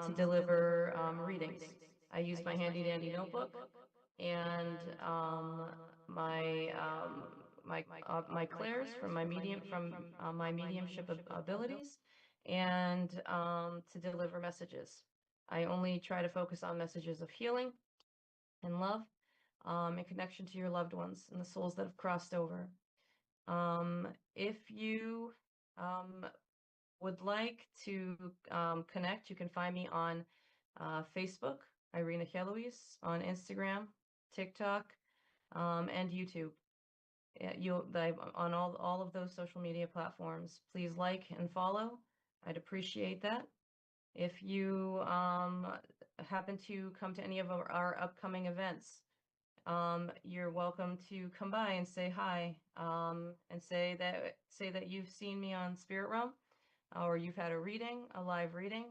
to deliver readings. I use my handy dandy notebook and my clairs from my mediumship abilities, and to deliver messages. I only try to focus on messages of healing and love, in connection to your loved ones and the souls that have crossed over. If you would like to connect, you can find me on Facebook, Irene Achelois, on Instagram, TikTok, and YouTube. On all of those social media platforms. Please like and follow. I'd appreciate that. If you happen to come to any of our upcoming events, you're welcome to come by and say hi, and say that you've seen me on Spirit Realm, or you've had a live reading,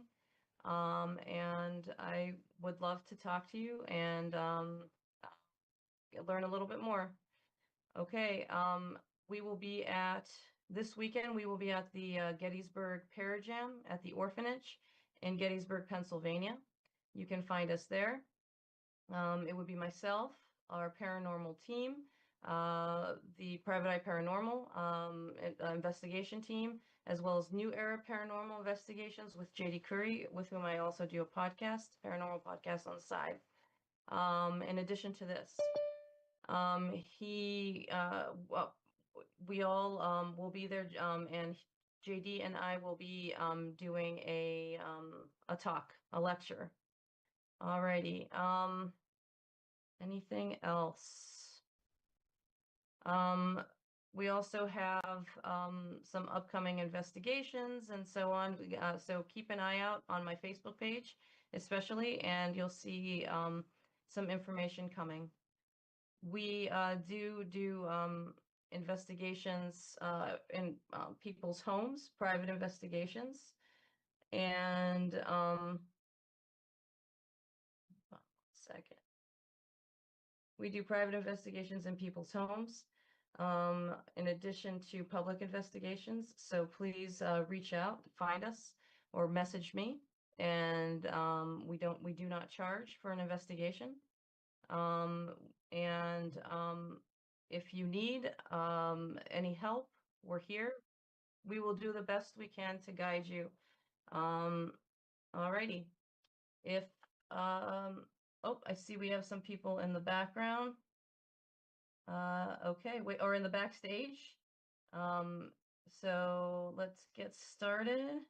and I would love to talk to you and learn a little bit more. Okay, this weekend, we will be at the Gettysburg Parajam at the Orphanage in Gettysburg, Pennsylvania. You can find us there. It would be myself, our paranormal team, the Private Eye Paranormal investigation team, as well as New Era Paranormal Investigations with JD Curry, with whom I also do a paranormal podcast on the side. In addition to this, we all will be there, and JD and I will be doing a lecture. Alrighty. Anything else? We also have some upcoming investigations and so on. So keep an eye out on my Facebook page, especially, and you'll see some information coming. We do investigations in people's homes, private investigations, and second. We do private investigations in people's homes, in addition to public investigations. So please reach out, find us, or message me. And we do not charge for an investigation. And if you need any help, we're here. We will do the best we can to guide you. Alrighty. If oh, I see we have some people in the background. Okay, wait, or in the backstage. So let's get started.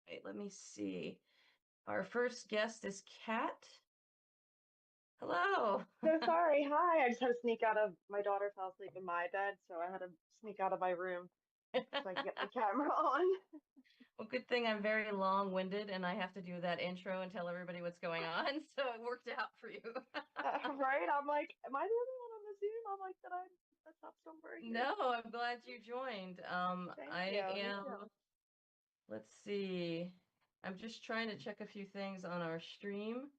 Wait, let me see. Our first guest is Kat. Hello. So sorry. Hi. I just had to sneak out of my daughter fell asleep in my bed, so I had to sneak out of my room so I could get the camera on. Well, good thing I'm very long-winded and I have to do that intro and tell everybody what's going on, so it worked out for you. Right? I'm like, am I the only one on the Zoom? I'm like, that's not somewhere here. No, I'm glad you joined. Thank I you. Me am, too. let's see. I'm just trying to check a few things on our stream.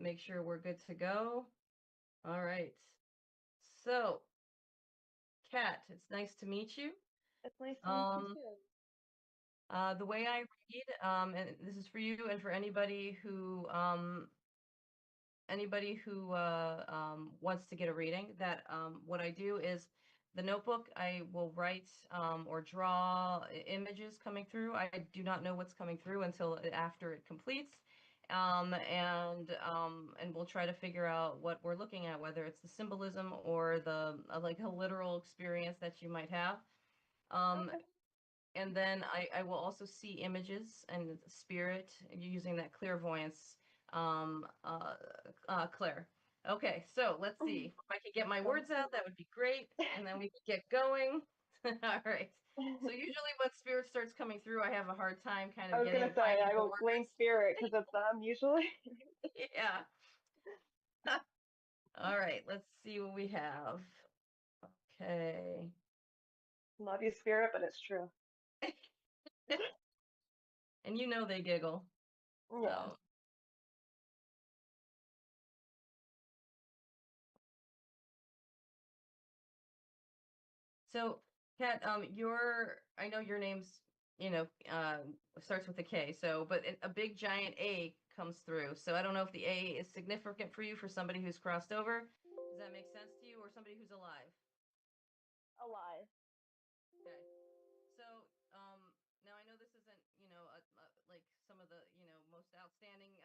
Make sure we're good to go. All right. So, Kat, it's nice to meet you. It's nice to meet you Um, too. the way I read, and this is for you and for anybody who wants to get a reading, that what I do is the notebook, I will write or draw images coming through. I do not know what's coming through until after it completes. And we'll try to figure out what we're looking at, whether it's the symbolism or the like a literal experience that you might have. Um, Okay. and then I will also see images and spirit using that clairvoyance, Claire. Okay, so let's see. If I could get my Sounds words out, that would be great. And then we could get going. All right. So usually when spirit starts coming through, I have a hard time kind I of was gonna say finding I the will blame words. spirit because it's them usually. Yeah. All right, let's see what we have. Okay. Love you, spirit, but it's true. And you know they giggle. Yeah. So so Kat, I know your name's, starts with a K, so but a big giant A comes through. So I don't know if the A is significant for you for somebody who's crossed over. Does that make sense to you, or somebody who's alive? Alive. Okay. So, now I know this isn't, like some of the, most outstanding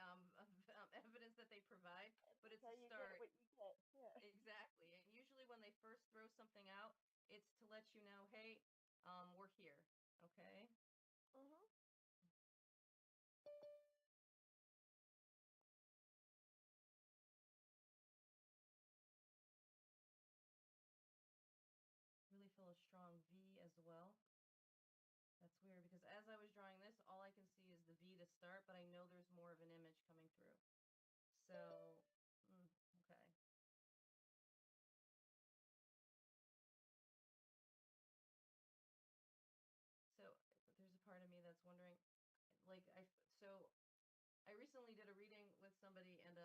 evidence that they provide, but it's a Okay, you get start. what you get. Yeah. Exactly. And usually when they first throw something out, it's to let you know, hey, we're here. Okay. Mhm. Really feel a strong V as well. That's weird because as I was drawing this, all I can see is the V to start, but I know there's more of an image coming through. So, okay. So there's a part of me that's wondering, like, so I recently did a reading with somebody, and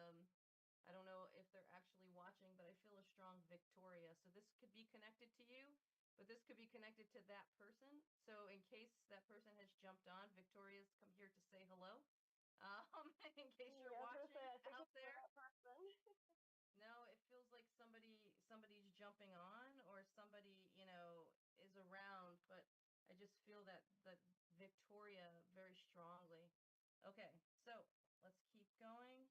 I don't know if they're actually watching, but I feel a strong Victoria. So this could be connected to you, but this could be connected to that person. So in case that person has jumped on, Victoria's come here to say hello. In case you're Yeah, I was gonna watching say I think out it's there. that person. No, it feels like somebody's jumping on, or somebody, is around, but I just feel that Victoria very strongly. Okay, so let's keep going.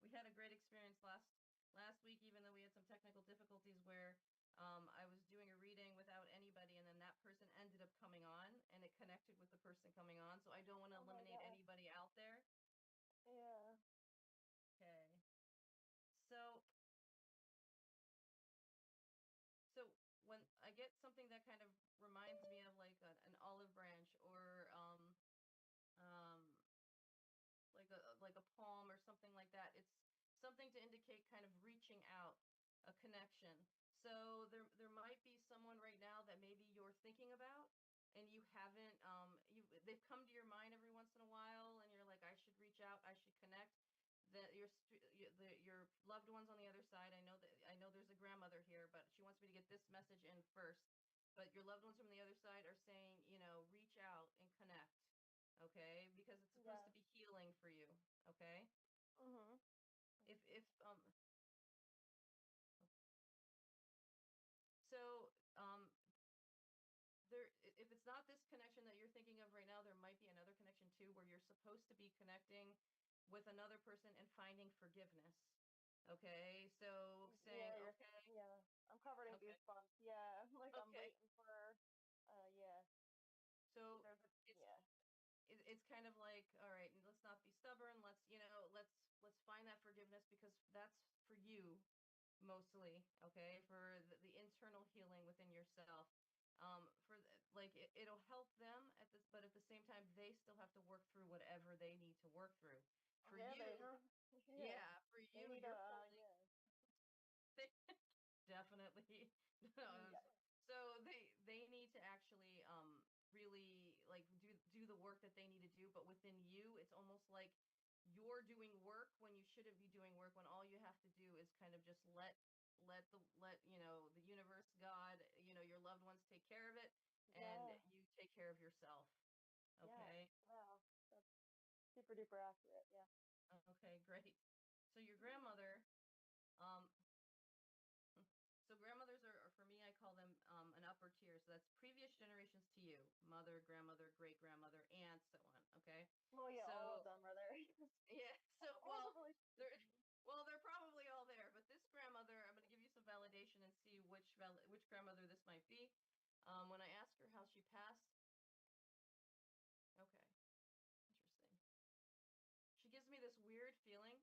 We had a great experience last week, even though we had some technical difficulties where I was doing a reading without anybody, and then that person ended up coming on, and it connected with the person coming on. So I don't want to Oh my eliminate god. anybody out there. Yeah. Okay. So So when I get something that kind of reminds me of like an olive branch, or um, like a palm or something like that, it's something to indicate kind of reaching out, a connection. So there might be someone right now that maybe you're thinking about, and you haven't they've come to your mind every once in a while, and you're like, I should reach out, I should connect. That your loved ones on the other side. I know there's a grandmother here, but she wants me to get this message in first. But your loved ones from the other side are saying, reach out and connect. Okay, because it's supposed to Yeah. be healing for you. Okay, Mhm. if so there if it's not this connection that you're thinking of right now, there might be another connection too, where you're supposed to be connecting with another person and finding forgiveness. Okay, so saying, Yeah, okay, yeah. I'm covered in okay, goosebumps. Yeah. Like I'm okay. waiting for yeah. So There's a it's yeah. it's kind of like, all right, let's not be stubborn. Let's find that forgiveness, because that's for you mostly. Okay, for the internal healing within yourself. Like it'll help them at this, but at the same time, they still have to work through whatever they need to work through. For Yeah, you, they yeah. yeah, for They you, need you're a holding. yeah. Definitely. No, Yeah. so they need to actually really like do the work that they need to do, but within you, it's almost like you're doing work when you shouldn't be doing work, when all you have to do is kind of just let the universe, God, your loved ones take care of it, and Yeah. you take care of yourself. Yeah. Okay. Wow. That's super duper accurate. Yeah. Okay, great. So your grandmother, um so grandmothers are, for me, I call them an upper tier. So that's previous generations to you: mother, grandmother, great grandmother, and so on. Okay. Well, yeah, all of So them are there. yeah. So All the relationships. they're they're probably all there. But this grandmother, I'm going to give you some validation and see which grandmother this might be. When I ask her how she passed, okay, interesting. She gives me this weird feeling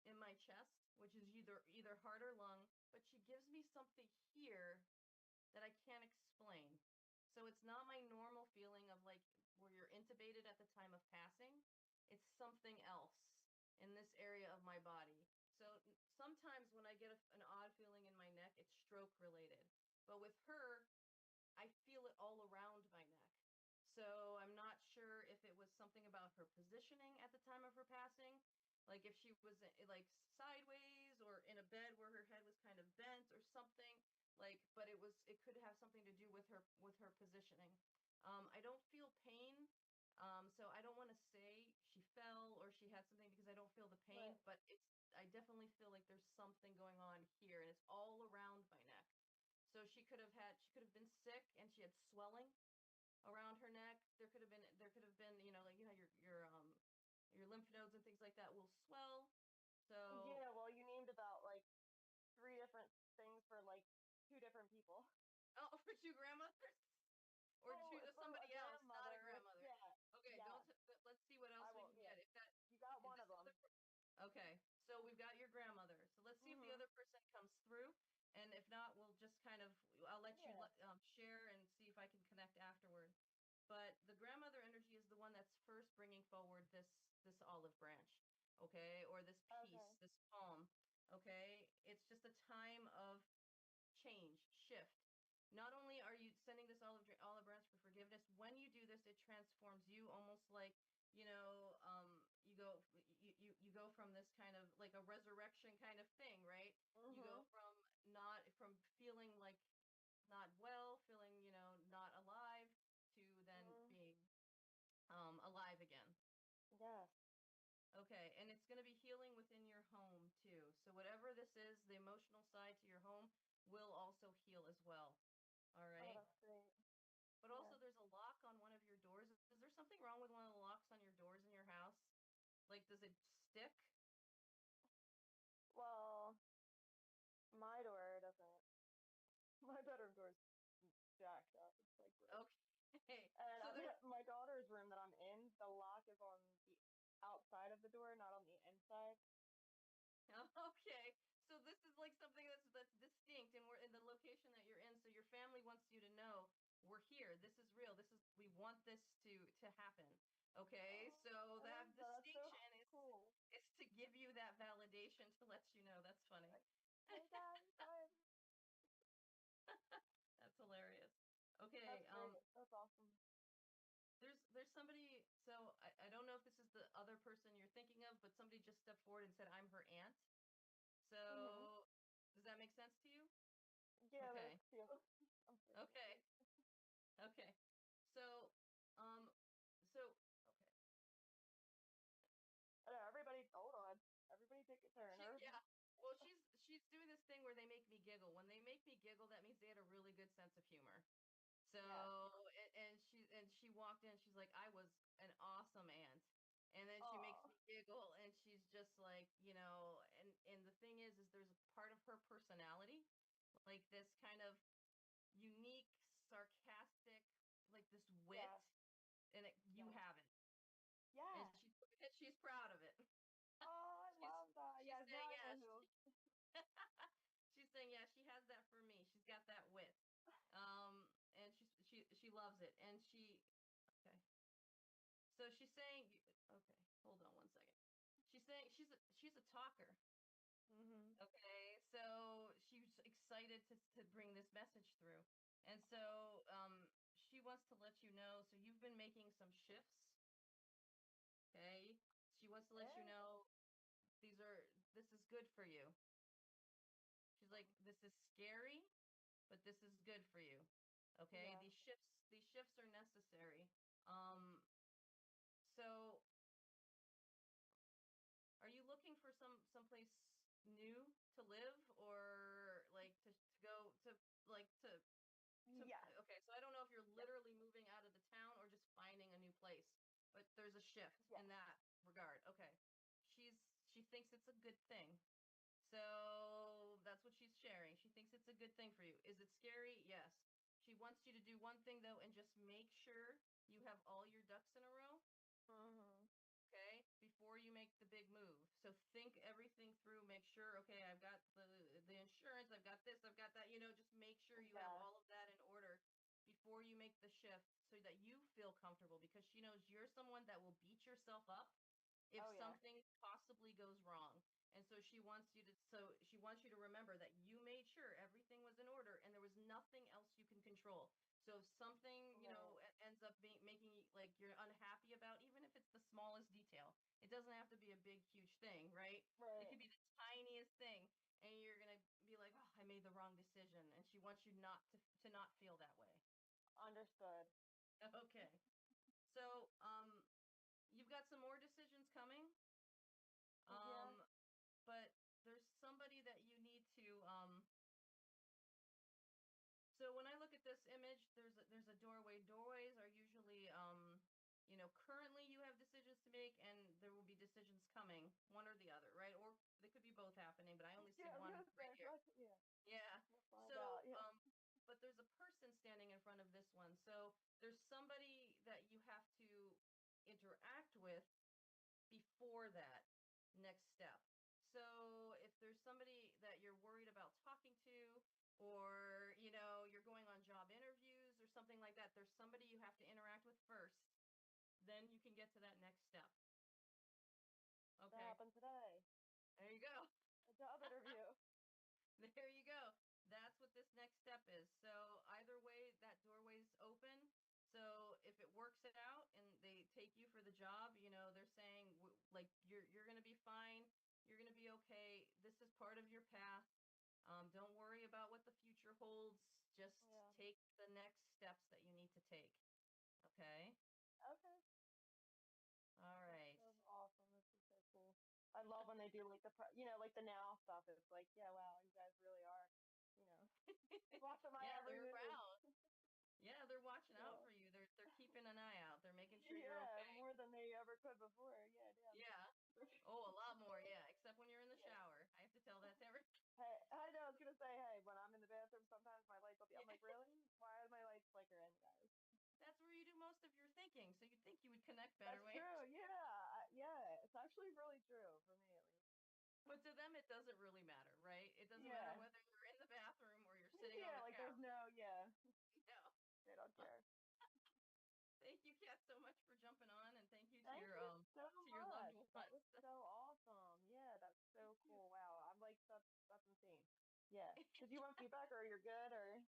in my chest, which is either heart or lung, but she gives me something here that I can't explain. So it's not my normal feeling of like where you're intubated at the time of passing. It's something else in this area of my body. So sometimes when I get an odd feeling in my neck, it's stroke related. But with her, I feel it all around my neck. So I'm not sure if it was something about her positioning at the time of her passing, like if she was like sideways or in a bed where her head was kind of bent or something. Like, but it could have something to do with her positioning. I don't feel pain, so I don't want to say she fell or she had something because I don't feel the pain, Right. but I definitely feel like there's something going on here, and it's all around my neck. So she could have been sick and she had swelling around her neck. There could have been, like your lymph nodes and things like that will swell. So, Yeah, well, you named about like three different things for like two different people. oh, for two grandmothers or Well, for a somebody else, not a grandmother, grandmother. yeah, Okay, yeah. let's see what I else we will, can yeah. get. If that You got if one this of is the them. Okay, so we've got your grandmother. So let's see if the Mm-hmm. other person comes through. And if not, we'll just I'll let you Yeah. share and see if I can connect afterward. But the grandmother energy is the one that's first bringing forward this olive branch, okay, or this Okay. piece, this palm, okay? It's just a time of change, shift. Not only are you sending this olive branch for forgiveness, when you do this, it transforms you almost like, you go from this kind of like a resurrection kind of thing, right? You go Mm-hmm. from feeling like not well, feeling, not alive to then Mm-hmm. being alive again. Yes. Okay, and it's going to be healing within your home too. So whatever this is, the emotional side to your home will also heal as well. All Oh, right. that's great. But Yeah. also there's a lock on one of your doors. Is there something wrong with one of the locks on your doors in your house? Like, does it stick? Well, my door doesn't. My bedroom door's jacked up. It's like broke. Okay. And So there's my daughter's room that I'm in, the lock is on the outside of the door, not on the inside. Okay. So this is like something that's distinct and we're in the location that you're in. So your family wants you to know we're here. This is real. We want this to happen. Okay? Oh, So I that love that. That's so distinction cool. is to give you that validation to let you know. That's funny. Like, hey guys, That's hilarious. that's Okay, great. That's awesome. there's somebody, so I don't know if this is the other person you're thinking of, but somebody just stepped forward and said, I'm her aunt. Hmm. So does that make sense to you? Yeah, there's Okay. a few. I'm thinking of Okay. it. Okay. So, um, so, okay. I know, everybody, hold on. Everybody take a turn. Yeah. Everybody. Well, she's doing this thing where they make me giggle. When they make me giggle, that means they had a really good sense of humor. Yes. So, and she walked in, she's like, I was an awesome aunt. And then she makes Oh, me giggle and she's just like, and the thing is there's a part of her personality, like this kind of unique, sarcastic, like this yes. wit, and you Yes. have it. And Yes. she's proud of it. Oh, I She's love that. she's Yes, now saying, I yeah, know who. she's saying, yeah, she has that for me. She's got that wit. And she loves it. And okay. So she's saying, okay, hold on one second. She's saying she's a talker. Hmm. Okay, so she's excited to bring this message through. And so she wants to let you know, so you've been making some shifts, okay? She wants to let you Yeah. know this is good for you. She's like, this is scary, but this is good for you. Okay? Yeah. These shifts are necessary. Um, so are you looking for someplace new to live or like to go to Yes. okay, so I don't know if you're Yes. literally moving out of the town or just finding a new place, but there's a shift Yes. in that regard. Okay. She thinks it's a good thing. So that's what she's sharing. She thinks it's a good thing for you. Is it scary? Yes. She wants you to do one thing though and just make sure you have all your ducks in a row, Hmm. okay, before you make the big move. So think everything through, make sure, okay, I've got the insurance, I've got this, I've got that, just make sure you have Yes. all of that in order before you make the shift so that you feel comfortable because she knows you're someone that will beat yourself up if Oh, yes. something possibly goes wrong. And so she wants you to remember that you made sure everything was in order and there was nothing else you can control. So if something, Right. ends up making you like you're unhappy about, even if it's the smallest detail, it doesn't have to be a big, huge thing, right? It Right. could be the tiniest thing, and you're gonna be like, "Oh, I made the wrong decision," and she wants you not to not feel that way. Understood. Okay. So, you've got some more decisions coming. Yeah. Um, but there's somebody that you need to so when I look at this image, there's a doorway. Doorways are usually currently you have decisions to make and there will be decisions coming, one or the other, right? Or they could be both happening, but I only see Yeah, I was one gonna right say, here. yeah, Yeah. we'll find So, out. Yeah. but there's a person standing in front of this one. So there's somebody that you have to interact with before that next step. So if there's somebody that you're worried about talking to, or you're going on job interviews or something like that, there's somebody you have to interact with first. Then you can get to that next step. That Okay, happened today. there you go. A job interview. There you go. That's what this next step is. So either way, that doorway's open. So if it works out and they take you for the job, they're saying like you're gonna be fine. You're gonna be okay. This is part of your path. Don't worry about what the future holds. Just Yeah. take the next steps that you need to take. Okay. Okay. All That's right. so awesome. This is so cool. I love when they do like like the now stuff. It's like, yeah, wow, you guys really are, you know, watching my Yeah, every they're move. around. Yeah, they're watching out Yeah. for you. They're keeping an ey out. They're making sure you're Yeah, okay. more than they ever could before. Yeah, Yeah. damn. Oh, a lot more, yeah, except when you're in the Yeah. shower. I have to tell that to everyone. Hey, I know. I was gonna say, hey, when I'm in the bathroom, sometimes my lights will be. I'm Yeah. like, really? Why are my lights flickering, guys? That's where you do most of your thinking, so you'd think you would connect better That's way. true. Yeah, yeah. It's actually really true for me, at least. But to them, it doesn't really matter, right? It doesn't matter Yeah, whether you're in the bathroom or you're sitting on yeah. the Like, there's couch. no, yeah. No. They don't care. Thank you, Kat, so much for jumping on, and thank you Thank you so to your loved much. ones. That was so awesome. Yeah, that's so Thank you. cool. Wow. I'm like, that's insane. Yeah. Did you want feedback, or you're good, or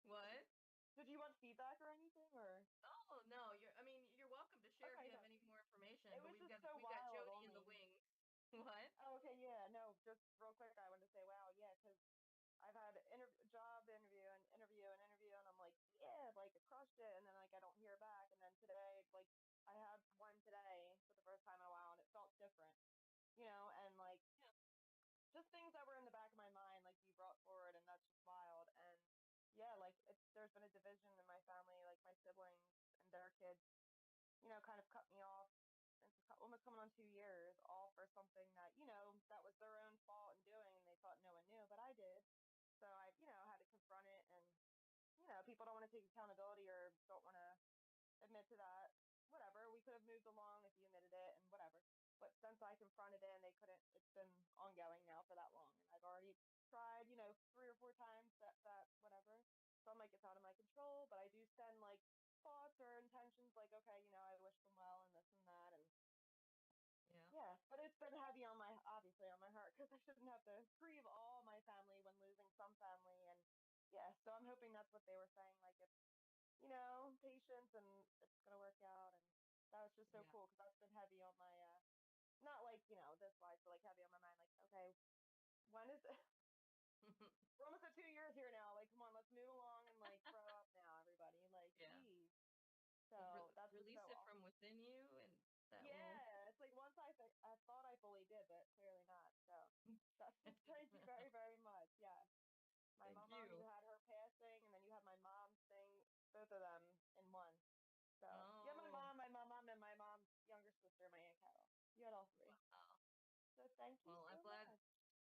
What? did you want feedback or anything, or? Oh no, I mean, you're welcome to share if Okay, you have no. any more information, It but was we've just got so we've got wild Jody in the only. wings. What? Oh, okay, yeah, no, just real quick, I wanted to say, wow, yeah, because I've had job interview and interview and interview, and I'm like, yeah, like I crushed it, and then like I don't hear back, and then today, like I had one today for the first time in a while, and it felt different, and like Yeah. just things that were in the back of my mind, like you brought forward, and that's just wild, and yeah, like there's been a division in my family, like my siblings and their kids, kind of cut me off. It's almost coming on 2 years, all for something that, that was their own fault in doing, and they thought no one knew, but I did. So I, had to confront it, and people don't want to take accountability or don't want to admit to that. Whatever, we could have moved along if you admitted it, and whatever. But since I confronted it and they couldn't, it's been ongoing now for that long, and I've already tried, 3 or 4 times that whatever. So I'm like, it's out of my control, but I do send like thoughts or intentions, like, okay, I wish them well and this and that, and Yeah. yeah, but it's been heavy on my obviously on my heart because I shouldn't have to grieve all my family when losing some family, and yeah, so I'm hoping that's what they were saying, like it's patience and it's gonna work out, and that was just so Yeah. cool because that's been heavy on my not like this wise, but like heavy on my mind, like okay, when is it? We're almost at 2 years here now, like come on, let's move along and like grow up now, everybody, like Yeah. geez, Well, so that's just so release it from awesome. within you, and that will. Yeah, it's like once I thought I fully did, but clearly not. So that's thank you very, very much. Yeah. My Thank mama, you you. had her passing, and then you had my mom's thing, both of them in one. So yeah, Oh, my mom, and my mom's younger sister, my Aunt Carol. You had all three. wow. So thank you Well, so much.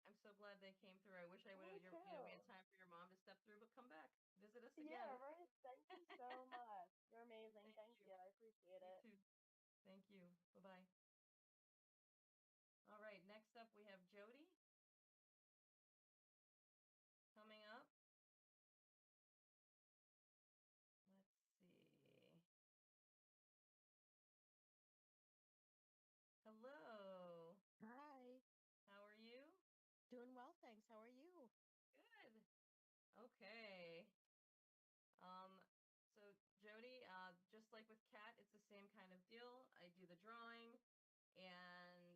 I'm so glad they came through. I wish I would have, Me we had too. time for your mom to step through, but come back, visit us Yeah, again. right. Thank you so much. You're amazing. Thank Thank you. you. I appreciate You it. too. Thank you. Bye-bye. All right, next up we have Jody coming up. Let's see. Hello. Hi, How are you? How are you? Good. Okay. Um, so Jody, just like with Kat, it's the same kind of deal. I do the drawing and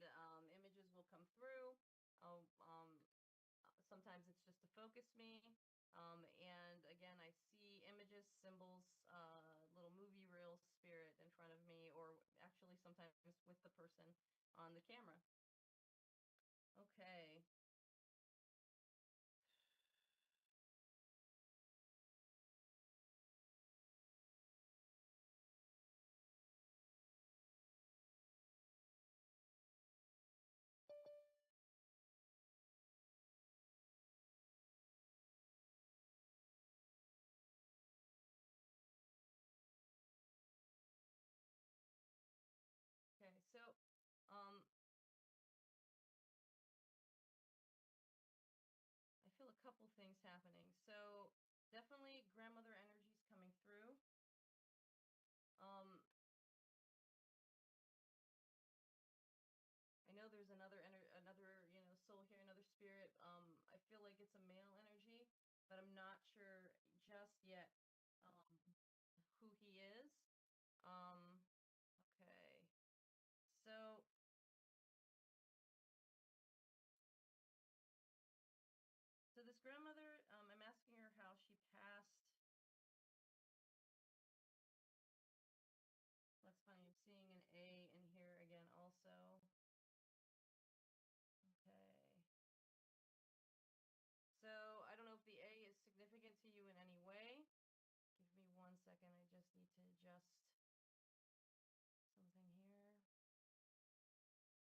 images will come through. Oh, sometimes it's just to focus me. And again, I see images, symbols, little movie reel spirit in front of me, or actually sometimes with the person on the camera. Okay. Okay, so um I feel a couple things happening. So definitely grandmother energies coming through. Um I know there's another, soul here, another spirit. I feel like it's a male energy, but I'm not sure just yet um who he is. Um okay. So this grandmother, I'm asking her how she passed. That's funny. I'm seeing an A in here again also. Okay. So I don't know if the A is significant to you in any way. Give me 1 second. I just need to adjust something here. Right.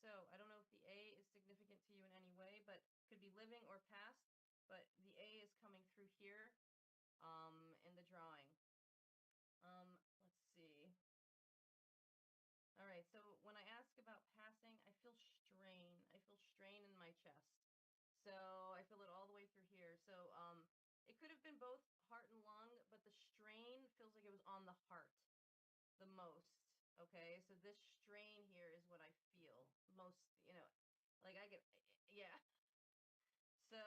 So I don't know if the A is significant to you in any way, but could be living or past. But the A is coming through here, in the drawing. Let's see. All right. So when I ask about passing, I feel strain. I feel strain in my chest. So I feel it all the way through here. So it could have been both heart and lung, but the strain feels like it was on the heart the most. Okay, so this strain here is what I feel most, like I get, yeah. So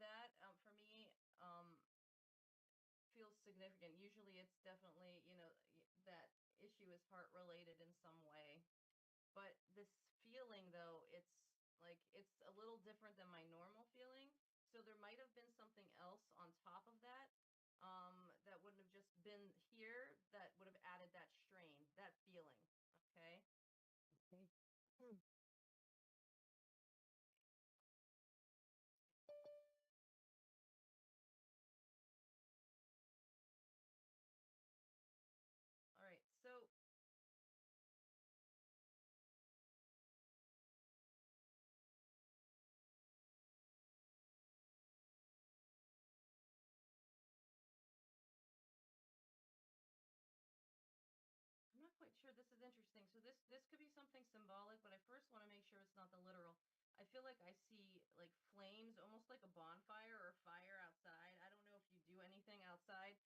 that for me feels significant. Usually it's definitely, that issue is heart related in some way. But this feeling, though, it's like it's a little different than my normal feeling. So there might have been something else on top of that, that wouldn't have just been here, that would have added that strain, that feeling. Okay. Okay. Hmm. All right. So I'm not quite sure. This is interesting. So this could be something symbolic, but I first want to make sure it's not the literal. I feel like I see like flames, almost like a bonfire or a fire outside. I don't know if you do anything outside,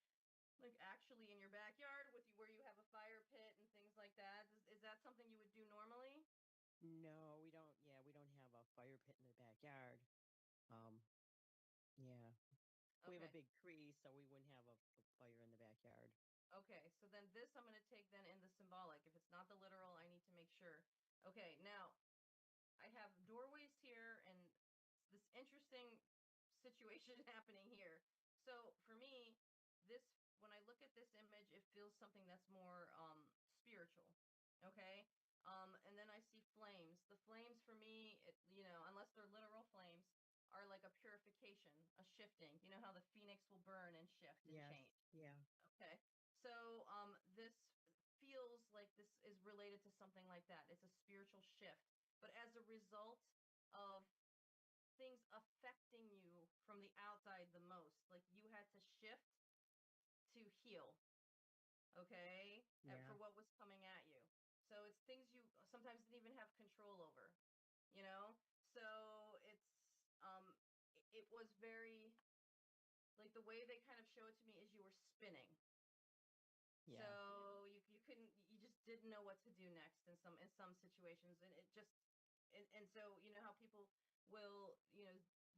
like actually in your backyard with you, where you have a fire pit and things like that. Is that something you would do normally? No, we don't. Yeah, we don't have a fire pit in the backyard. Um, yeah, we have a Okay. big tree, so we wouldn't have a fire in the backyard. Okay. So then this I'm going to take then in the symbolic. If it's not the literal, I need to make sure. Okay. Now I have doorways here and this interesting situation happening here. So for me, this when I look at this image, it feels something that's more spiritual. Okay? And then I see flames. The flames for me, unless they're literal flames, are like a purification, a shifting. You know how the phoenix will burn and shift and Yes. change. Yeah. Okay. So this feels like this is related to something like that. It's a spiritual shift. But as a result of things affecting you from the outside the most, like you had to shift to heal, okay? For Yeah. what was coming at you. So it's things you sometimes didn't even have control over, you know? So it was very like the way they kind of show it to me is you were spinning. Yeah. So you couldn't, you just didn't know what to do next in some situations, and it just, and so you know how people will,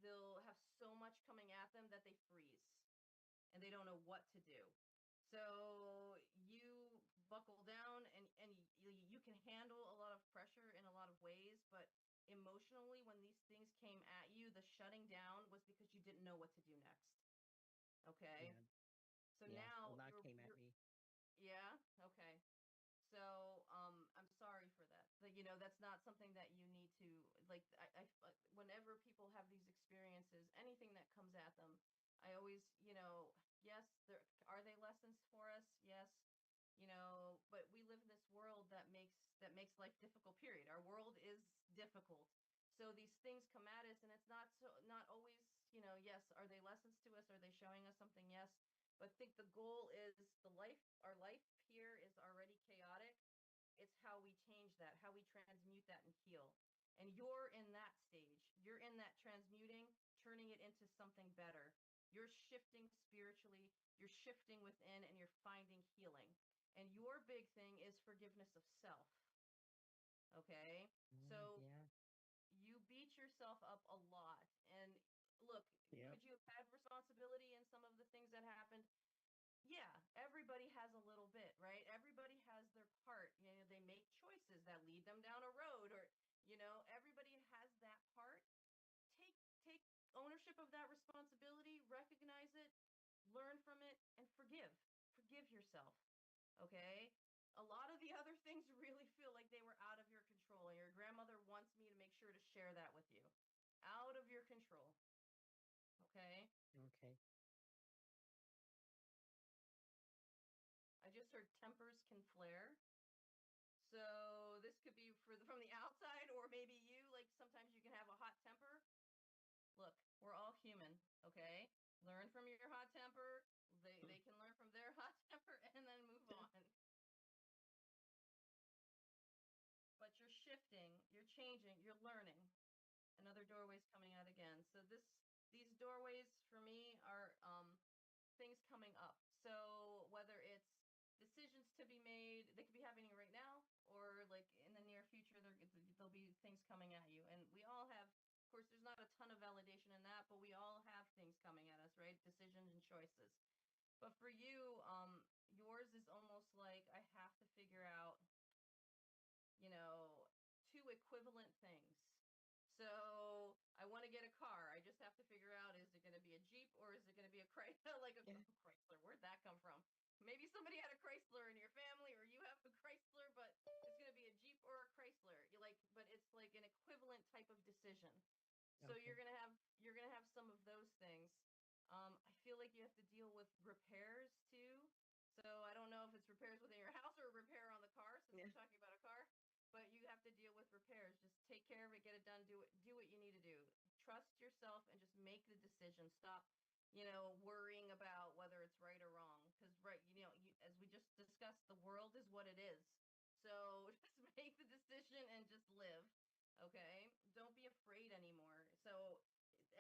they'll have so much coming at them that they freeze and they don't know what to do. So you buckle down and you can handle a lot of pressure in a lot of ways, but emotionally, when these things came at you, the shutting down was because you didn't know what to do next. Okay. Yeah. So Yeah. A now lot came at me. yeah, okay. So, I'm sorry for that. But, that's not something that you need to, like, whenever people have these experiences, anything that comes at them, I always, yes, are they lessons for us? Yes. But we live in this world that makes life difficult, period. Our world is difficult. So these things come at us and it's not always, yes, are they lessons to us? Are they showing us something? Yes. But I think the goal is our life here is already chaotic. It's how we change that, how we transmute that and heal. And you're in that stage. You're in that transmuting, turning it into something better. You're shifting spiritually, you're shifting within, and you're finding healing. And your big thing is forgiveness of self. Okay? So Yeah. you beat yourself up a lot. And look, Yep. could you have had responsibility in some of the things that happened? Yeah, everybody has a little bit, right? Everybody has their part. They make choices that lead them down a road, or everybody has that part. Take ownership of that responsibility, recognize it, learn from it, and forgive. Forgive yourself. Okay? A lot of the other things really feel like they were out of your control, and your grandmother wants me to make sure to share that with you. Out of your control. Okay? Okay. I just heard tempers can flare. So this could be from the outside, or maybe you, like, sometimes you can have a hot temper. Look, we're all human, okay? Learn from your hot temper. They can learn from their hot temper and then move on. But you're shifting, you're changing, you're learning. Another doorway's coming out again. So these doorways for me are things coming up. So whether it's decisions to be made, they could be happening right now, or like in the near future, there'll be things coming at you. And we all have, of course, there's not a ton of validation in that, but we all have things coming at us, right? Decisions and choices. But for you, yours is almost like I have to figure out, you know, two equivalent things. So I want to get a car. I just have to figure out, is it going to be a Jeep or is it going to be a Chrysler? Like a Chrysler. Where'd that come from? Maybe somebody had a Chrysler in your family, or you have a Chrysler, but it's going to be a Jeep or a Chrysler. But it's like an equivalent type of decision. So Okay. you're gonna have some of those things. I feel like you have to deal with repairs too. So I don't know if it's repairs within your house or a repair on the car, since Yeah. we're talking about a car. But you have to deal with repairs. Just take care of it, get it done, do what you need to do. Trust yourself and just make the decision. Stop, worrying about whether it's right or wrong. Because right, as we just discussed, the world is what it is. So just make the decision and just live. Okay? Don't be afraid anymore. So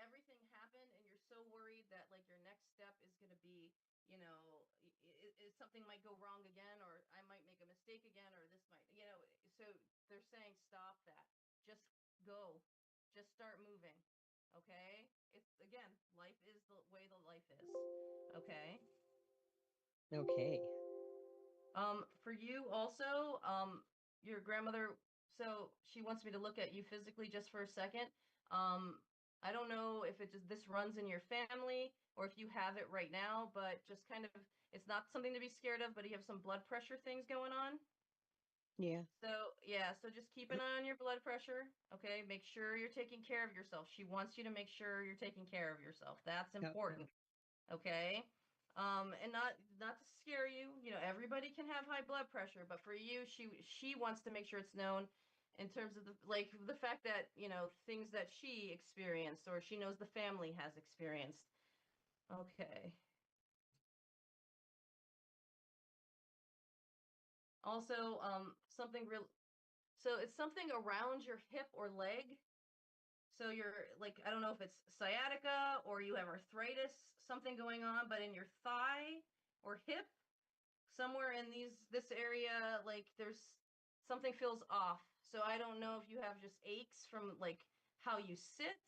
everything happened and you're so worried that like your next step is going to be, something might go wrong again, or I might make a mistake again, or this might, so they're saying stop that. Just go. Just start moving. Okay? It's again, life is the way the life is. Okay? Okay. For you also, your grandmother, so she wants me to look at you physically just for a second. Um, I don't know if this runs in your family or if you have it right now, but just kind of, it's not something to be scared of, but you have some blood pressure things going on. Yeah. So, yeah, so just keep an eye on your blood pressure, okay? Make sure you're taking care of yourself. She wants you to make sure you're taking care of yourself. That's Yep. important, okay? And not to scare you, everybody can have high blood pressure, but for you, she wants to make sure it's known in terms of the fact that, things that she experienced or she knows the family has experienced. Okay. Also, something real so it's something around your hip or leg. So you're like, I don't know if it's sciatica or you have arthritis, something going on, but in your thigh or hip, somewhere in this area, like there's something feels off. So I don't know if you have just aches from like how you sit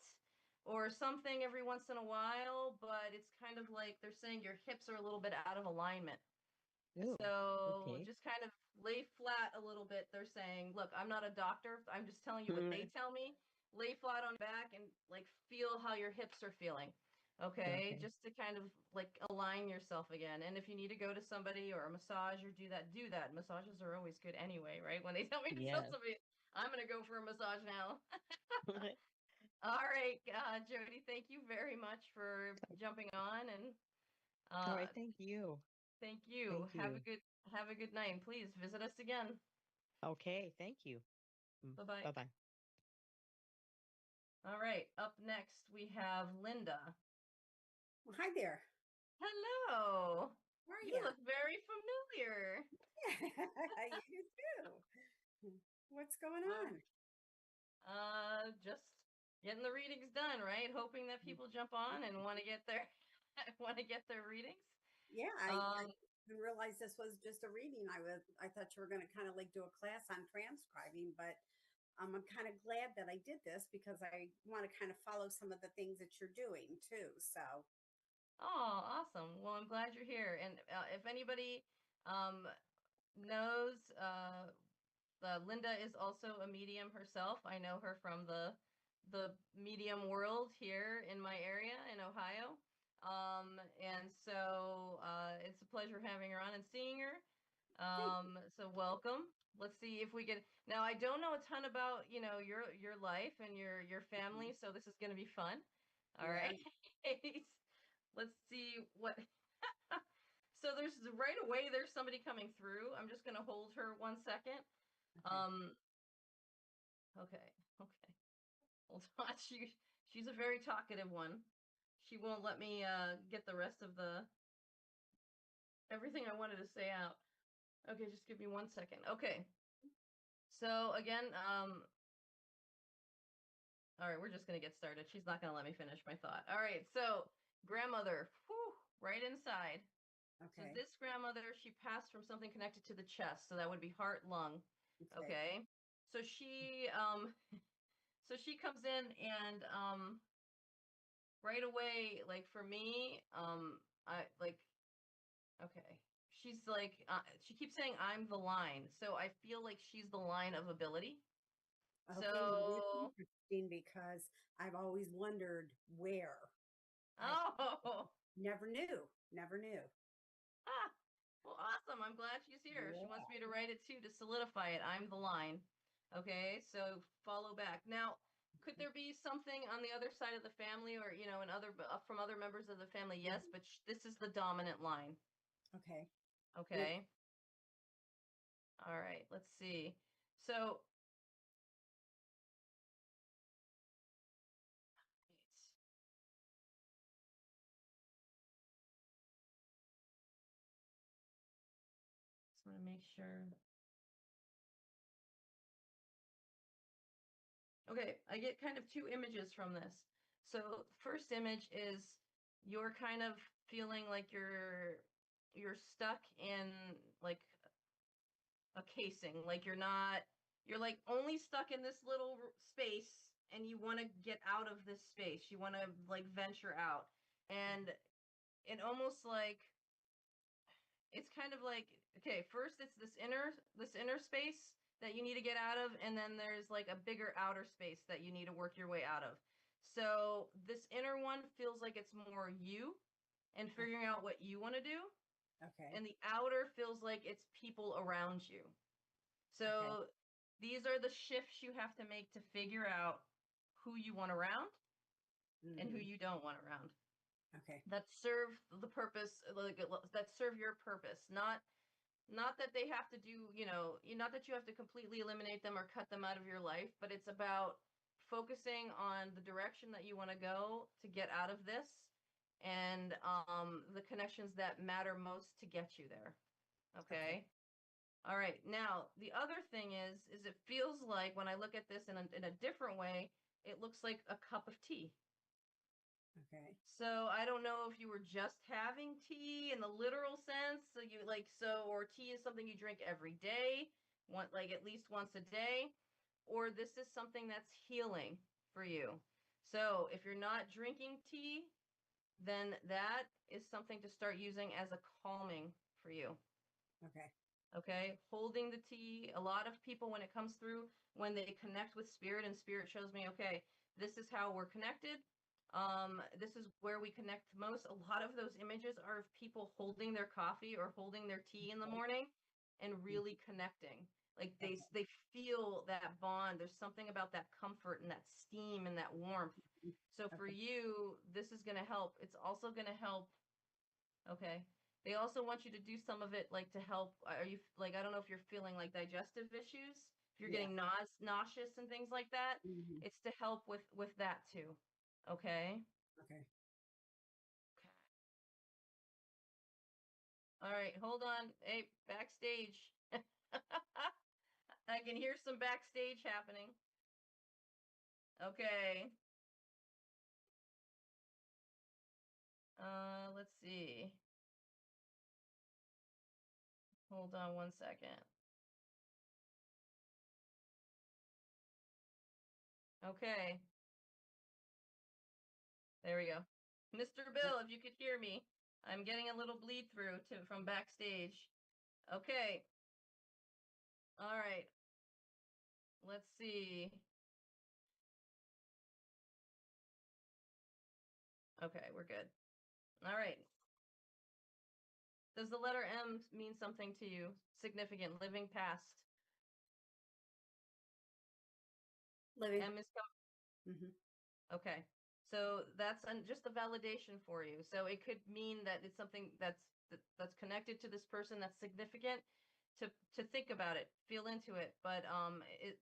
or something every once in a while, but it's kind of like they're saying your hips are a little bit out of alignment. Ooh, So okay. just kind of lay flat a little bit. They're saying, look, I'm not a doctor. I'm just telling you what they tell me. Lay flat on your back and like feel how your hips are feeling. Okay. Okay. Just to kind of like align yourself again. And if you need to go to somebody or a massage or do that, do that. Massages are always good anyway, right? When they tell me to tell Yes. somebody, I'm going to go for a massage now. All right, Jody, thank you very much for jumping on and All uh, right. Thank you. thank you. Thank you. Have a good night. And please visit us again. Okay. Thank you. Bye bye. Bye bye. All right. Up next we have Linda. Well, hi there. Hello. How are You you? look very familiar. You do too. What's going Uh, on? just getting the readings done, right? Hoping that people jump on and want to get their want to get their readings. Yeah, I Um, didn't realize this was just a reading. I thought you were going to kind of like do a class on transcribing, but I'm kind of glad that I did this because I want to kind of follow some of the things that you're doing too. So oh, awesome. Well, I'm glad you're here. And if anybody um, knows, Linda is also a medium herself. I know her from the medium world here in my area in Ohio. And so it's a pleasure having her on and seeing her. thank you. So welcome. Let's see if we can. Now I don't know a ton about your life and your Mhm. family, so this is going to be fun. All Yeah. right. Let's see what. So there's right away there's somebody coming through. I'm just going to hold her 1 second. Okay. Okay. Okay. Hold on. She's a very talkative one. She won't let me get the rest of the everything I wanted to say out. Okay, just give me 1 second. Okay. So again, all right, we're just gonna get started. She's not gonna let me finish my thought. All right, so grandmother, whew, right inside. So Okay. this grandmother, she passed from something connected to the chest, so that would be heart, lung. Okay. Okay. So she so she comes in and right away, like for me, I like okay. She's like she keeps saying I'm the line. So I feel like she's the line of ability. Okay. Well, that's So interesting because I've always wondered where. I oh never knew. Never knew. ah, well, awesome. I'm glad she's here. She wants Yeah. me to write it too to solidify it. I'm the line. Okay, so follow back. Now, could Okay. there be something on the other side of the family or, in other from other members of the family? Yes, Mhm. but this is the dominant line. Okay. Now, Okay. All right, let's see. So, just want to make sure. Okay, I get kind of two images from this. So, first image is you're kind of feeling like you're stuck in like a casing, like you're like only stuck in this little space and you want to get out of this space. You want to like venture out. And it almost like it's kind of like okay, first it's this inner space that you need to get out of and then there's like a bigger outer space that you need to work your way out of. So this inner one feels like it's more you and figuring out what you want to do, okay. and the outer feels like it's people around you. Okay. So these are the shifts you have to make to figure out who you want around and who Hmm. you don't want around Okay. that serve the purpose, like that serve your purpose, not that they have to do, not that you have to completely eliminate them or cut them out of your life, but it's about focusing on the direction that you want to go to get out of this and the connections that matter most to get you there. Okay. Okay. All right. Now, the other thing is it feels like when I look at this in a different way, it looks like a cup of tea. Okay. So I don't know if you were just having tea in the literal sense. So you like or tea is something you drink every day, like at least once a day, or this is something that's healing. for you. So if you're not drinking tea, then that is something to start using as a calming for you. Okay. Okay, holding the tea. A lot of people, when it comes through, when they connect with spirit and spirit shows me, okay, this is how we're connected. This is where we connect most. A lot of those images are of people holding their coffee or holding their tea in the morning and really connecting. Like they feel that bond. There's something about that comfort and that steam and that warmth. So for you, this is going to help. It's also going to help. Okay. They also want you to do some of it like to help. Are you like, I don't know if you're feeling like digestive issues, if you're Yeah. getting nauseous and things like that, Mhm. it's to help with that too. Okay. Okay. All right, hold on. Hey, backstage. I can hear some backstage happening. Okay. Let's see. Hold on one second. Okay. There we go. Mr. Bill, if you could hear me, I'm getting a little bleed through from backstage. Okay. All right. Let's see. Okay, we're good. All right. Does the letter M mean something to you? Significant, living past. Living. M is coming. Mhm. Okay. So that's just a validation for you. So it could mean that it's something that's connected to this person, that's significant. To think about it, feel into it. But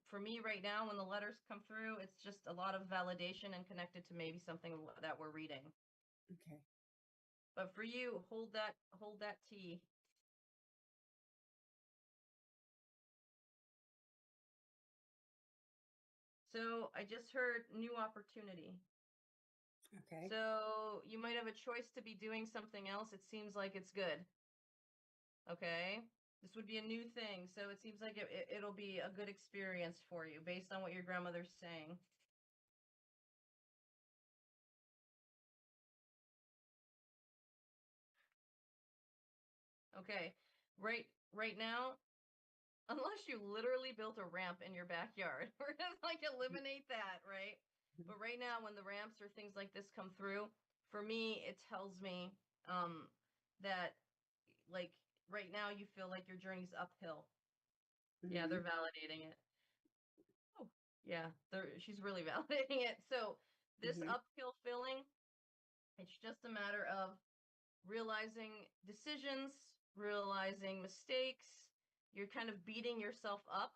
for me right now, when the letters come through, it's just a lot of validation and connected to maybe something that we're reading. Okay. But for you, hold that T. So I just heard new opportunity. Okay. So you might have a choice to be doing something else. It seems like it's good. Okay. This would be a new thing. So it seems like it'll be a good experience for you based on what your grandmother's saying. Okay. Right now, unless you literally built a ramp in your backyard, we're gonna like eliminate that, right? But right now, when the ramps or things like this come through, for me, it tells me that like right now you feel like your journey's uphill. Yeah, they're Mhm. validating it. Oh, yeah, she's really validating it. So this Mhm. uphill feeling, it's just a matter of realizing decisions, realizing mistakes. You're kind of beating yourself up,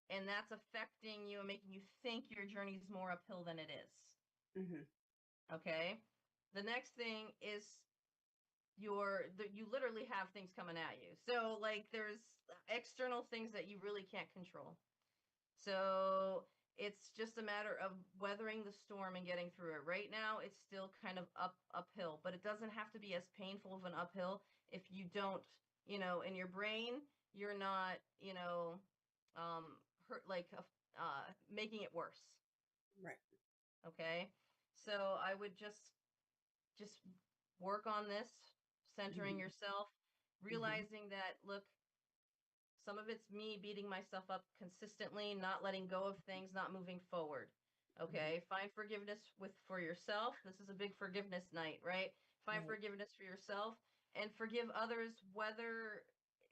and that's affecting you and making you think your journey's more uphill than it is. Mhm. Okay. The next thing is you literally have things coming at you. So like there's external things that you really can't control. So it's just a matter of weathering the storm and getting through it. Right now, it's still kind of uphill, but it doesn't have to be as painful of an uphill if you don't, in your brain, you're not, hurt like making it worse. Right. Okay, so I would just work on this, centering Mhm. yourself, Mhm. realizing that look, some of it's me beating myself up consistently, not letting go of things, not moving forward. Mhm. Okay, find forgiveness for yourself. This is a big forgiveness night, right? Find Right. forgiveness for yourself and forgive others, whether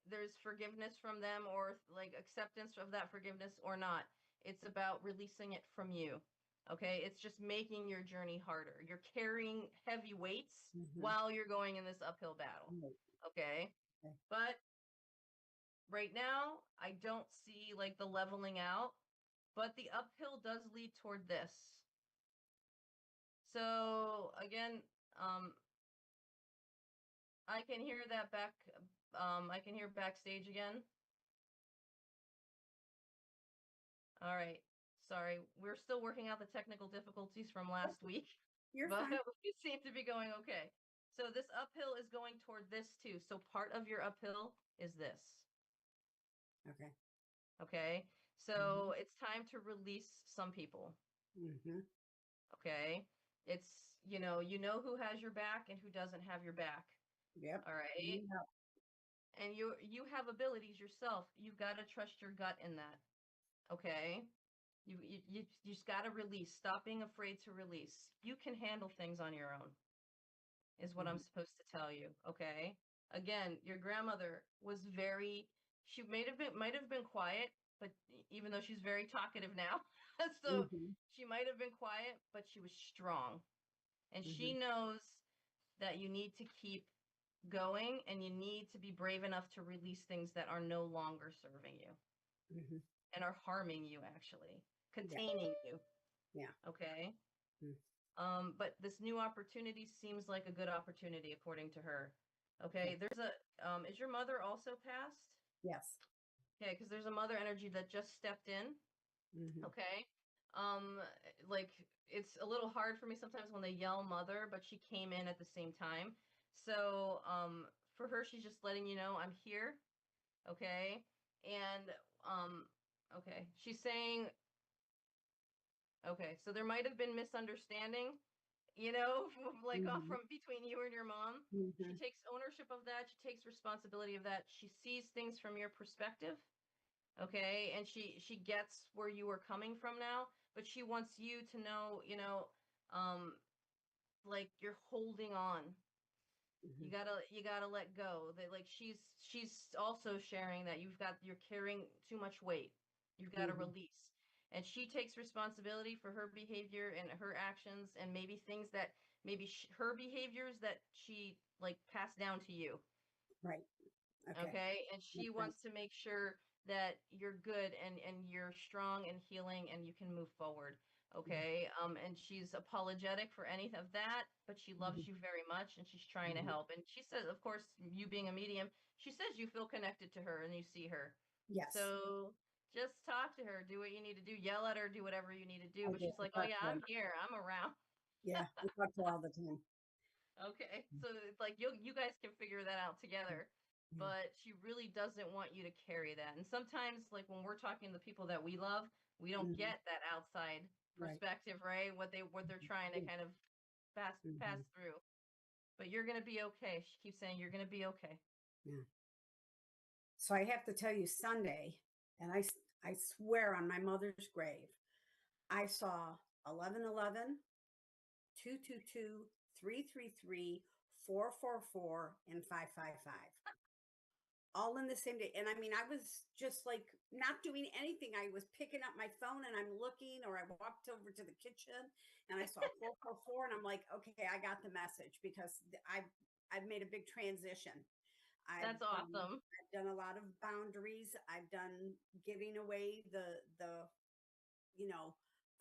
there's forgiveness from them or like acceptance of that forgiveness or not. It's about releasing it from you. Okay, it's just making your journey harder. You're carrying heavy weights Mhm. while you're going in this uphill battle. Right. Okay, Okay. but right now, I don't see like the leveling out, but the uphill does lead toward this. So again, um, I can hear that I can hear backstage again. All right. Sorry. We're still working out the technical difficulties from last week, You're but fine. we seem to be going okay. So this uphill is going toward this too. So part of your uphill is this. Okay. Okay. So it's time to release some people. Mhm. Okay. It's, you know who has your back and who doesn't have your back. Yep. All right. Yep. And you have abilities yourself. You've got to trust your gut in that. Okay. You just got to release. Stop being afraid to release. You can handle things on your own, is what I'm Mhm. supposed to tell you. Okay. Again, your grandmother was she might have been quiet, but even though she's very talkative now, so Mhm. she might have been quiet, but she was strong. And she Mhm. knows that you need to keep going and you need to be brave enough to release things that are no longer serving you Mhm. and are harming you, actually Yeah. containing you. Yeah. Okay. Mm. But this new opportunity seems like a good opportunity according to her. Okay. Okay. Is your mother also passed? Yes. Okay, because there's a mother energy that just stepped in. Mhm. Okay. Um, like it's a little hard for me sometimes when they yell mother, but she came in at the same time. So, for her, she's just letting you know I'm here. Okay. And, um, okay. She's saying, okay, so there might have been misunderstanding, like Mhm. from between you and your mom. She Mhm. takes ownership of that. She takes responsibility of that. She sees things from your perspective. Okay, and she gets where you were coming from now, but she wants you to know, um like you're holding on. Mhm. You gotta let go. That like she's also sharing that you're carrying too much weight. You've got to Mhm. release. And she takes responsibility for her behavior and her actions and maybe things that maybe her behaviors that she like passed down to you. Right. Okay. Okay, and she Makes sense. wants to make sure that you're good and you're strong and healing and you can move forward. Mhm. Okay, and she's apologetic for any of that, but she loves Mhm. you very much and she's trying to Mhm. help. And she says, of course, you being a medium, she says you feel connected to her and you see her. Yes, So just talk to her, do what you need to do, yell at her, do whatever you need to do. I But do. she's I like, oh talk yeah, to I'm her. here, I'm around. Yeah, I talk to her all the time. Okay, so it's like you guys can figure that out together, Yeah. but she really doesn't want you to carry that. And sometimes, like when we're talking to the people that we love, we don't Mhm. get that outside Right. perspective, right? What they're trying to Mhm. kind of pass Mhm. through. But you're gonna be okay. She keeps saying you're gonna be okay. Yeah. So I have to tell you, Sunday, and I swear on my mother's grave, I saw 1111, 222, 333, 444, and 555. All in the same day. And I mean, I was just like not doing anything. I was picking up my phone and I'm looking, or I walked over to the kitchen and I saw 444, and I'm like, okay, I got the message because I've made a big transition. I've That's awesome. I've done a lot of boundaries. I've done giving away the you know,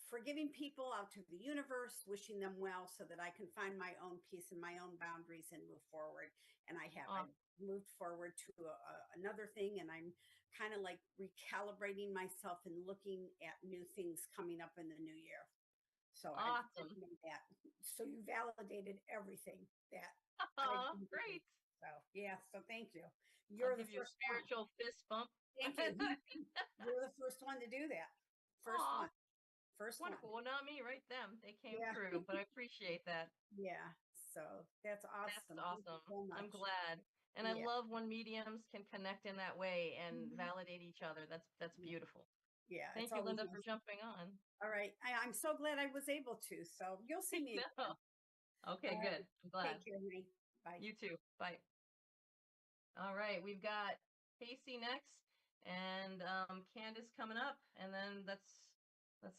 forgiving people out to the universe, wishing them well so that I can find my own peace and my own boundaries and move forward. And I have. Aw, I've moved forward to another thing, and I'm kind of like recalibrating myself and looking at new things coming up in the new year. So I've awesome. made that. So you validated everything that I've Aw, been doing. great. So yeah, so thank you. I'll You're the give you a first one. spiritual fist bump. Thank you. You're the first one to do that. First Aw, one. First one. wonderful. Well, not me, right? Them. They came Yeah. through, but I appreciate that. Yeah. So that's That's awesome. Thank you awesome. so I'm much. glad. And I Yeah. love when mediums can connect in that way and Mhm. validate each other. That's Yeah. beautiful. Yeah. It's Thank you, always Linda, for nice. jumping on. All right. I'm so glad I was able to. So you'll see me No. again. Okay, All good. right. I'm glad. Take care, honey. Bye. You too. Bye. All right, we've got Casey next and Candace coming up, and then let's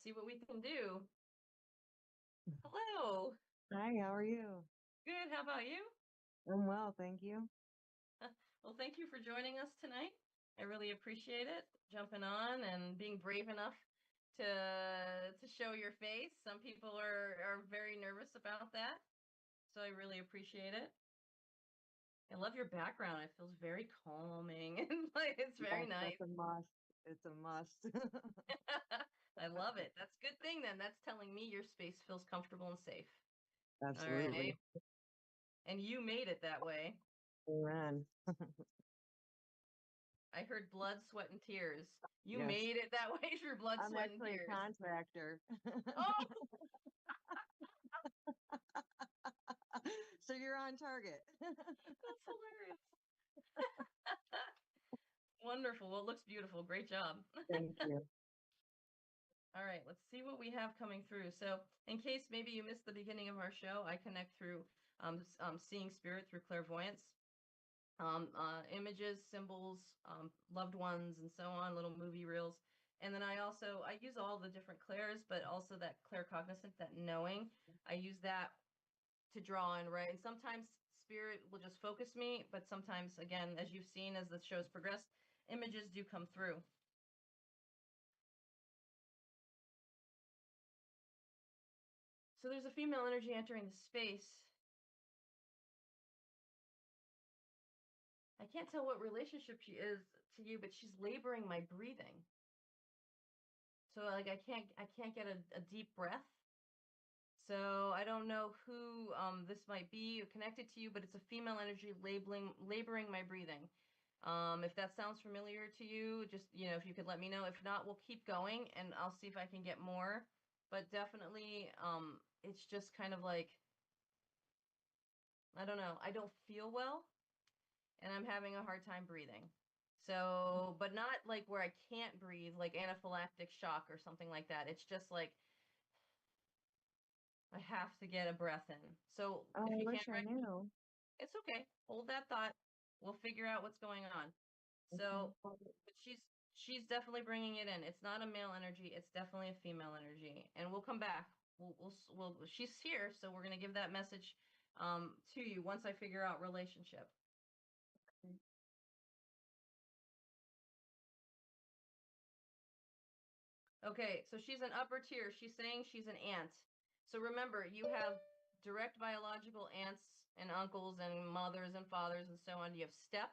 see what we can do. Hello. Hi, how are you? Good. How about you? I'm well, thank you. Well, thank you for joining us tonight. I really appreciate it, jumping on and being brave enough to show your face. Some people are very nervous about that, so I really appreciate it. I love your background. It feels very calming and like it's very Yes, nice. that's a must. It's a must. I love it. That's a good thing then. That's telling me your space feels comfortable and safe. All Absolutely. right. And you made it that way. Amen. I heard blood, sweat, and tears. You Yes. made it that way through blood, I'm sweat, and actually a tears. contractor. Oh, So you're on target. that's hilarious. Wonderful. Well, it looks beautiful. Great job. Thank you. All right, let's see what we have coming through. So, in case maybe you missed the beginning of our show, I connect through seeing spirit through clairvoyance, images, symbols, loved ones, and so on, little movie reels. And then I use all the different clairs, but also that claircognizant, that knowing. I use that to draw in, right? And sometimes spirit will just focus me, but sometimes, again, as you've seen as the show's progressed, images do come through. So there's a female energy entering the space. I can't tell what relationship she is to you, but she's laboring my breathing. So like I can't get a deep breath. So I don't know who this might be connected to you, but it's a female energy laboring my breathing. If that sounds familiar to you, just if you could let me know. If not, we'll keep going and I'll see if I can get more. But definitely, it's just kind of like, I don't know. I don't feel well and I'm having a hard time breathing. So, but not like where I can't breathe, like anaphylactic shock or something like that. It's just like I have to get a breath in. So Oh, if I you wish can't, I knew. it's okay. Hold that thought. We'll figure out what's going on. So, Okay. but she's definitely bringing it in. It's not a male energy. It's definitely a female energy, and we'll come back. She's here, so we're gonna give that message to you once I figure out relationship. Okay, so she's an upper tier. She's saying she's an aunt. So remember, you have direct biological aunts and uncles and mothers and fathers and so on. You have step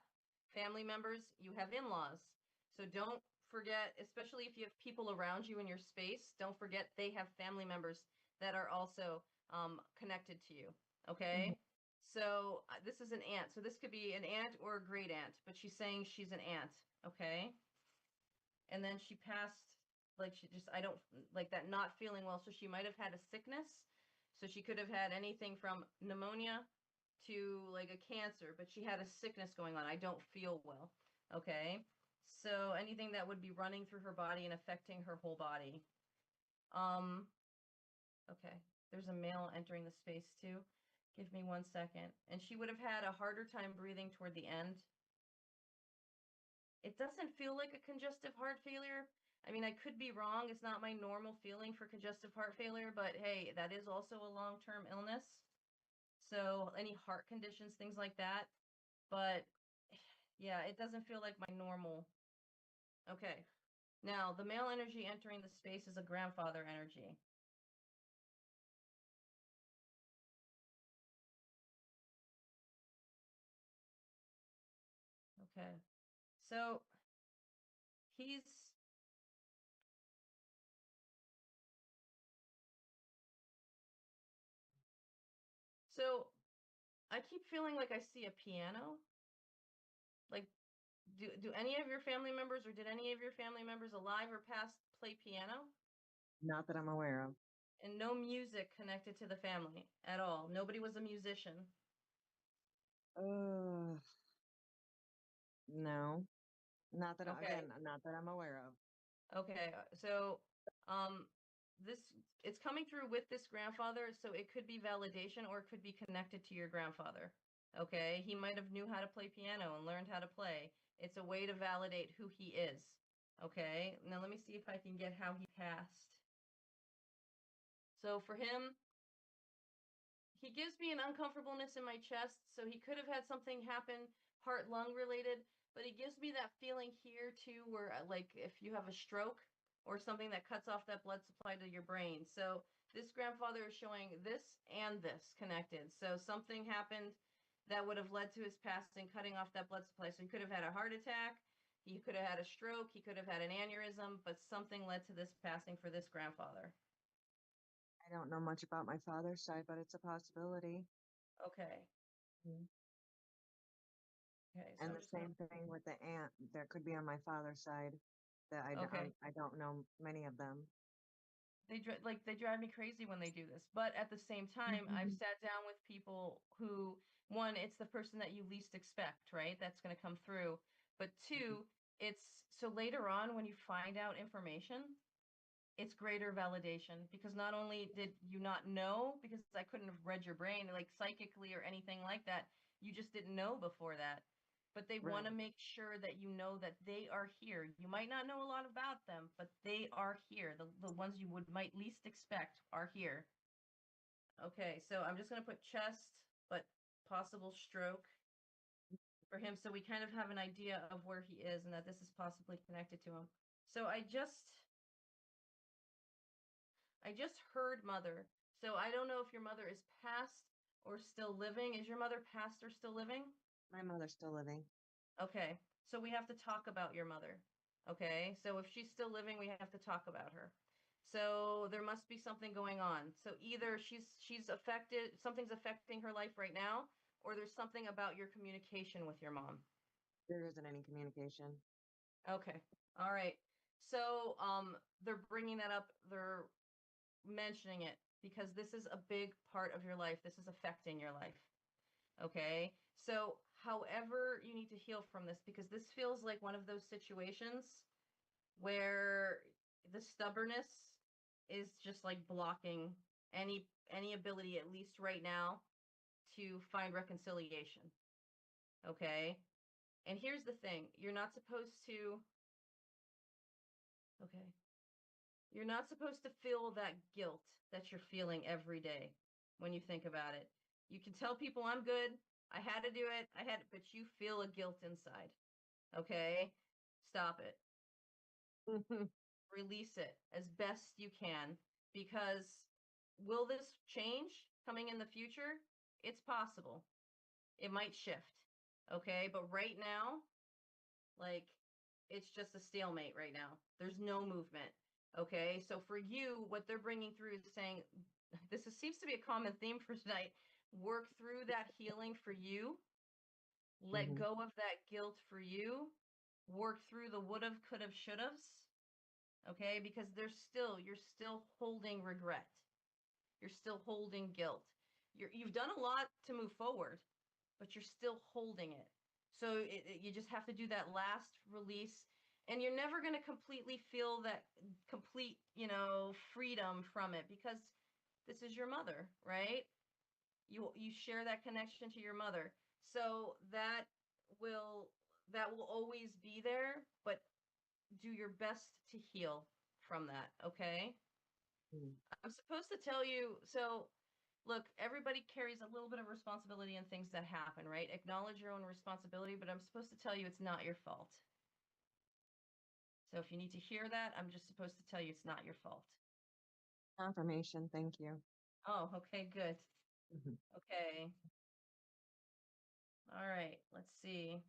family members. You have in-laws. So don't forget, especially if you have people around you in your space, don't forget they have family members that are also connected to you. Okay? Mhm. So this is an aunt. So this could be an aunt or a great aunt, but she's saying she's an aunt. Okay? And then she passed, like she just I don't like that, not feeling well, so she might have had a sickness. So she could have had anything from pneumonia to like a cancer, but she had a sickness going on. I don't feel well. Okay, so anything that would be running through her body and affecting her whole body. um okay, there's a male entering the space too. Give me 1 second. And she would have had a harder time breathing toward the end. It doesn't feel like a congestive heart failure. I mean, I could be wrong. It's not my normal feeling for congestive heart failure, but hey, that is also a long-term illness. So any heart conditions, things like that. But yeah, it doesn't feel like my normal. Okay. Now, the male energy entering the space is a grandfather energy. Okay. So he's so I keep feeling like I see a piano. Like, do any of your family members, or did any of your family members alive or past play piano? Not that I'm aware of. And no music connected to the family at all. Nobody was a musician. Uh, no, not that Okay. again, not that I'm aware of. Okay. So, um, this it's coming through with this grandfather, so it could be validation or it could be connected to your grandfather. Okay. He might have knew how to play piano and learned how to play. It's a way to validate who he is. Okay. Now let me see if I can get how he passed. So for him, he gives me an uncomfortableness in my chest, so he could have had something happen heart lung related, but he gives me that feeling here too where like if you have a stroke or something that cuts off that blood supply to your brain. So this grandfather is showing this and this connected. So something happened that would have led to his passing, cutting off that blood supply. So he could have had a heart attack, he could have had a stroke, he could have had an aneurysm, but something led to this passing for this grandfather. I don't know much about my father's side, but it's a possibility. Okay. Mm. Okay, so And I'm the just gonna. same thing with the aunt that could be on my father's side that Okay. I don't know many of them. They drive me crazy when they do this. But at the same time, I've Mhm. sat down with people who, one, it's the person that you least expect, right? That's going to come through. But two, it's so later on when you find out information, it's greater validation because not only did you not know, because I couldn't have read your brain like psychically or anything like that, you just didn't know before that. But they want Right. to make sure that you know that they are here. You might not know a lot about them, but they are here. The ones you would might least expect are here. Okay, so I'm just going to put chest, but possible stroke for him so we kind of have an idea of where he is and that this is possibly connected to him. So I just heard mother. So I don't know if your mother is passed or still living. Is your mother passed or still living? My mother's still living. Okay. So we have to talk about your mother. Okay. So if she's still living, we have to talk about her. So there must be something going on. So either she's affected, something's affecting her life right now, or there's something about your communication with your mom. There isn't any communication. Okay. All right. So they're bringing that up. They're mentioning it because this is a big part of your life. This is affecting your life. Okay. So, however, you need to heal from this because this feels like one of those situations where the stubbornness is just like blocking any ability, at least right now, to find reconciliation. Okay. And here's the thing, you're not supposed to, okay, you're not supposed to feel that guilt that you're feeling every day when you think about it. You can tell people I'm good. I had to do it. But you feel a guilt inside. Okay? Stop it. Release it as best you can because will this change coming in the future? It's possible. It might shift. Okay? But right now, like, it's just a stalemate right now. There's no movement. Okay. So for you, what they're bringing through is saying, seems to be a common theme for tonight. Work through that healing for you. Let Hmm. go of that guilt for you. Work through the would have, could have, should have's. Okay. Because you're still holding regret. You're still holding guilt. You've done a lot to move forward, but you're still holding it. So you just have to do that last release. And you're never going to completely feel that complete, freedom from it because this is your mother, right? You share that connection to your mother. So will that will always be there, but do your best to heal from that, okay? I'm supposed to tell you, so look, everybody carries a little bit of responsibility in things that happen, right? Acknowledge your own responsibility, but I'm supposed to tell you it's not your fault. So if you need to hear that, I'm just supposed to tell you it's not your fault. Confirmation. Thank you. Oh, okay, good. Mhm. Okay. All right, let's see.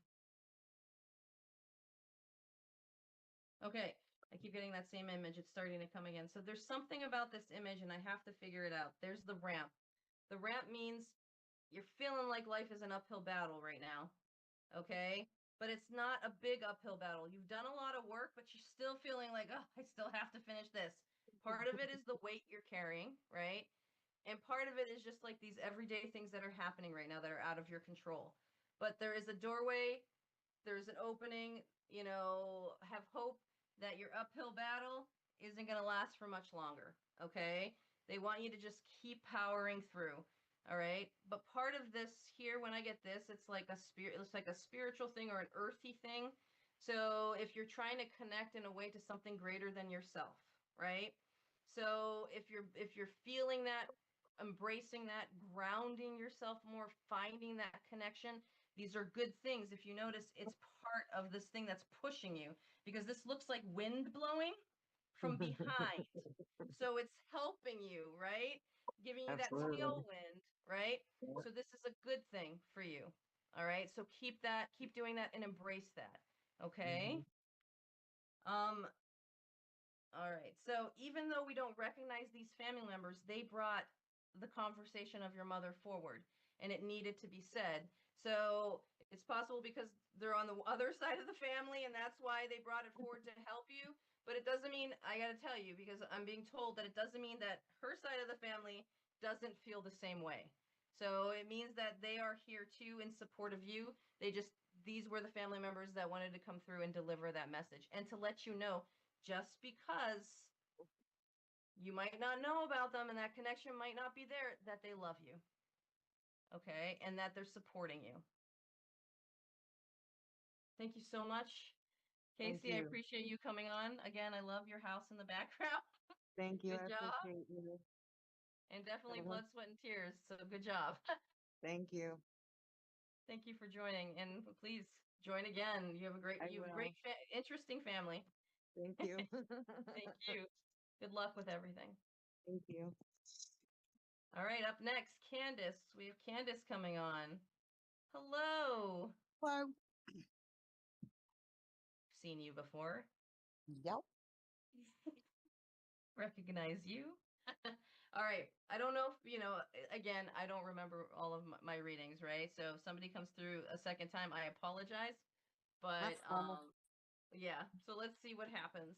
Okay, I keep getting that same image. It's starting to come again. So there's something about this image, and I have to figure it out. There's the ramp. The ramp means you're feeling like life is an uphill battle right now. Okay. But it's not a big uphill battle. You've done a lot of work, but you're still feeling like, oh, I still have to finish this. Part of it is the weight you're carrying, right? And part of it is just like these everyday things that are happening right now that are out of your control. But there is a doorway, there's an opening, have hope that your uphill battle isn't going to last for much longer. Okay. They want you to just keep powering through. All right. But part of this here, when I get this, it's like a spiritual thing or an earthy thing. So if you're trying to connect in a way to something greater than yourself, right? So if you're feeling that, embracing that, grounding yourself more, finding that connection, these are good things. If you notice, it's part of this thing that's pushing you because this looks like wind blowing from behind. So it's helping you, right? Giving you that Absolutely. tailwind, right? So this is a good thing for you. All right. So keep doing that and embrace that. Okay. Hmm. Um, all right. So even though we don't recognize these family members, they brought the conversation of your mother forward. and it needed to be said. So it's possible because they're on the other side of the family and that's why they brought it forward to help you. But it doesn't mean, I got to tell you, because I'm being told that it doesn't mean that her side of the family doesn't feel the same way. So it means that they are here too in support of you. These were the family members that wanted to come through and deliver that message and to let you know, just because you might not know about them and that connection might not be there, that they love you. Okay. And that they're supporting you. Thank you so much. Thank Casey, I you. appreciate you coming on. Again, I love your house in the background. Thank you. Good I job. appreciate you. And definitely Uh-huh. blood, sweat, and tears. So good job. Thank you. Thank you for joining. And please join again. You have a great, I will. interesting family. Thank you. Thank you. Good luck with everything. Thank you. All right, up next, Candace. We have Candace coming on. Hello. Hello. Seen you before. Yep. Recognize you. All right. I don't know if, again, I don't remember all of my readings, right? So if somebody comes through a second time, I apologize. But That's normal. yeah, so let's see what happens.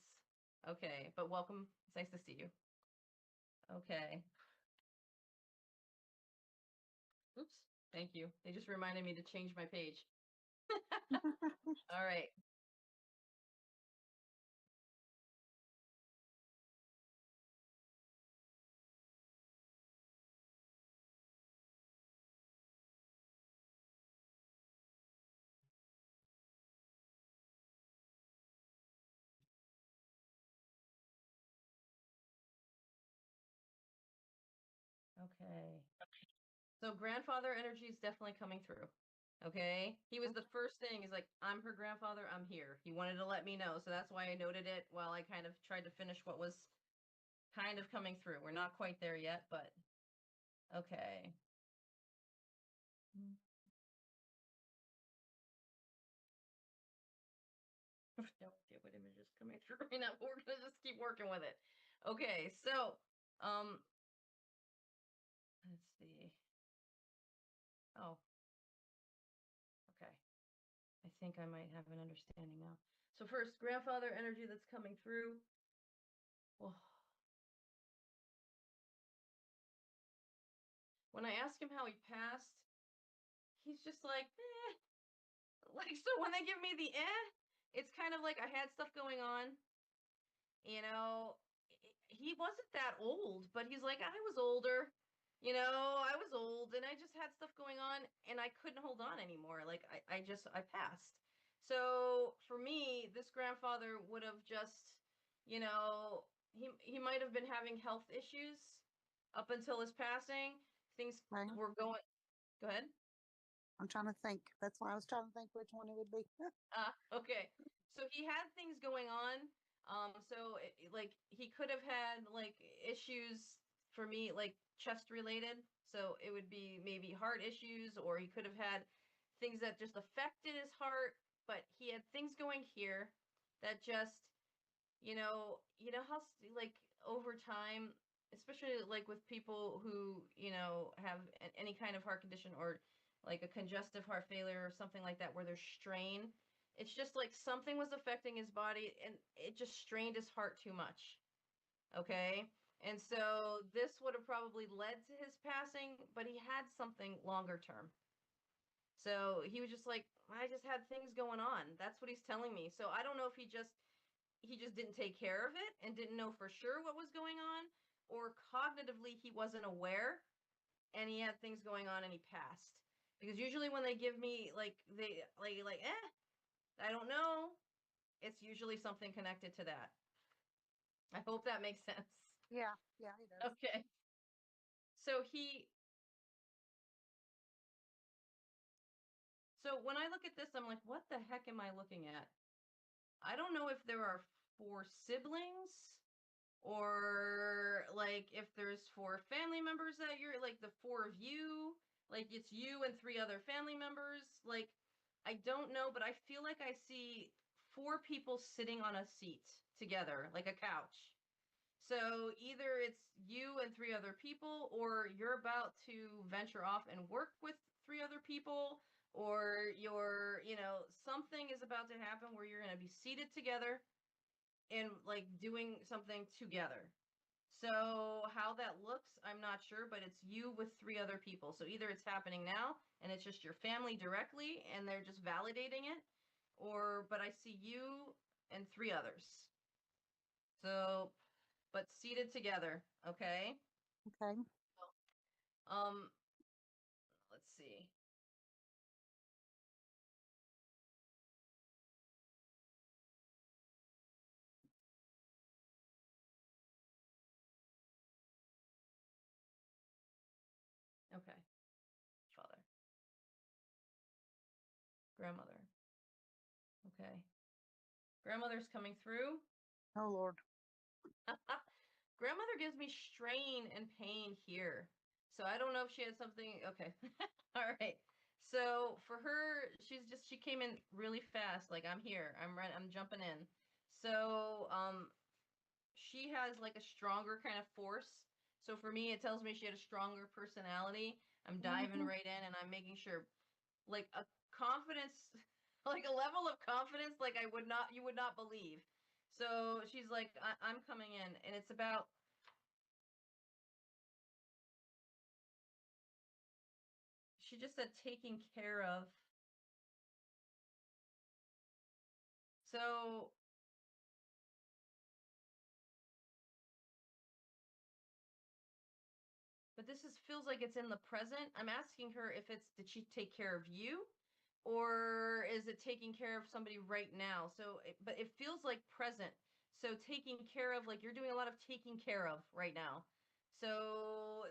Okay, but welcome. It's nice to see you. Okay. Oops. Thank you. They just reminded me to change my page. All right. Okay. So grandfather energy is definitely coming through. Okay. He was the first thing. He's like, I'm her grandfather. I'm here. He wanted to let me know. So that's why I noted it while I kind of tried to finish what was kind of coming through. We're not quite there yet, but okay. No idea what image is coming through right now, but we're gonna just keep working with it. Okay, so let's see. Oh, okay. I think I might have an understanding now. So first, grandfather energy that's coming through. Oh. When I ask him how he passed, he's just like, eh. Like, so when they give me the it's kind of like I had stuff going on. You know, he wasn't that old, but he's like, I was older. I was old and I just had stuff going on and I couldn't hold on anymore. Like I passed. So for me, this grandfather would have just, he might have been having health issues up until his passing. Things Hang on. were going. Go ahead. I'm trying to think. That's why I was trying to think which one it would be. Okay. So he had things going on. Like he could have had like issues for me, like chest related. So it would be maybe heart issues, or he could have had things that just affected his heart, but he had things going here that just, how like over time, especially like with people who, have any kind of heart condition or like a congestive heart failure or something like that where there's strain. It's just like something was affecting his body and it just strained his heart too much. Okay. And so this would have probably led to his passing, but he had something longer term. So he was just like, I just had things going on. That's what he's telling me. So I don't know if he just didn't take care of it and didn't know for sure what was going on, or cognitively he wasn't aware and he had things going on and he passed. Because usually when they give me I don't know, it's usually something connected to that. I hope that makes sense. Yeah, it does. Okay. So when I look at this, I'm like, what the heck am I looking at? I don't know if there are 4 siblings or like if there's 4 family members that you're like the 4 of you, like it's you and 3 other family members. Like, I don't know, but I feel like I see 4 people sitting on a seat together, like a couch. So either it's you and 3 other people, or you're about to venture off and work with 3 other people, or something is about to happen where you're going to be seated together and like doing something together. So how that looks, I'm not sure, but it's you with 3 other people. So either it's happening now and it's just your family directly and they're just validating it, but I see you and 3 others. So, but seated together, okay? Okay. Um, let's see. Okay. Father. Grandmother. Okay. Grandmother's coming through. Oh Lord. Grandmother gives me strain and pain here. So I don't know if she had something. Okay. All right. So for her, she came in really fast. Like, I'm here. I'm jumping in. So she has like a stronger kind of force. So for me, it tells me she had a stronger personality. I'm diving Mhm. right in and I'm making sure, like, a confidence, like a level of confidence like you would not believe. So she's like, I'm coming in, and it's about, she just said taking care of. So, but feels like it's in the present. I'm asking her if did she take care of you, or is it taking care of somebody right now? So, but it feels like present. So taking care of, like, you're doing a lot of taking care of right now. So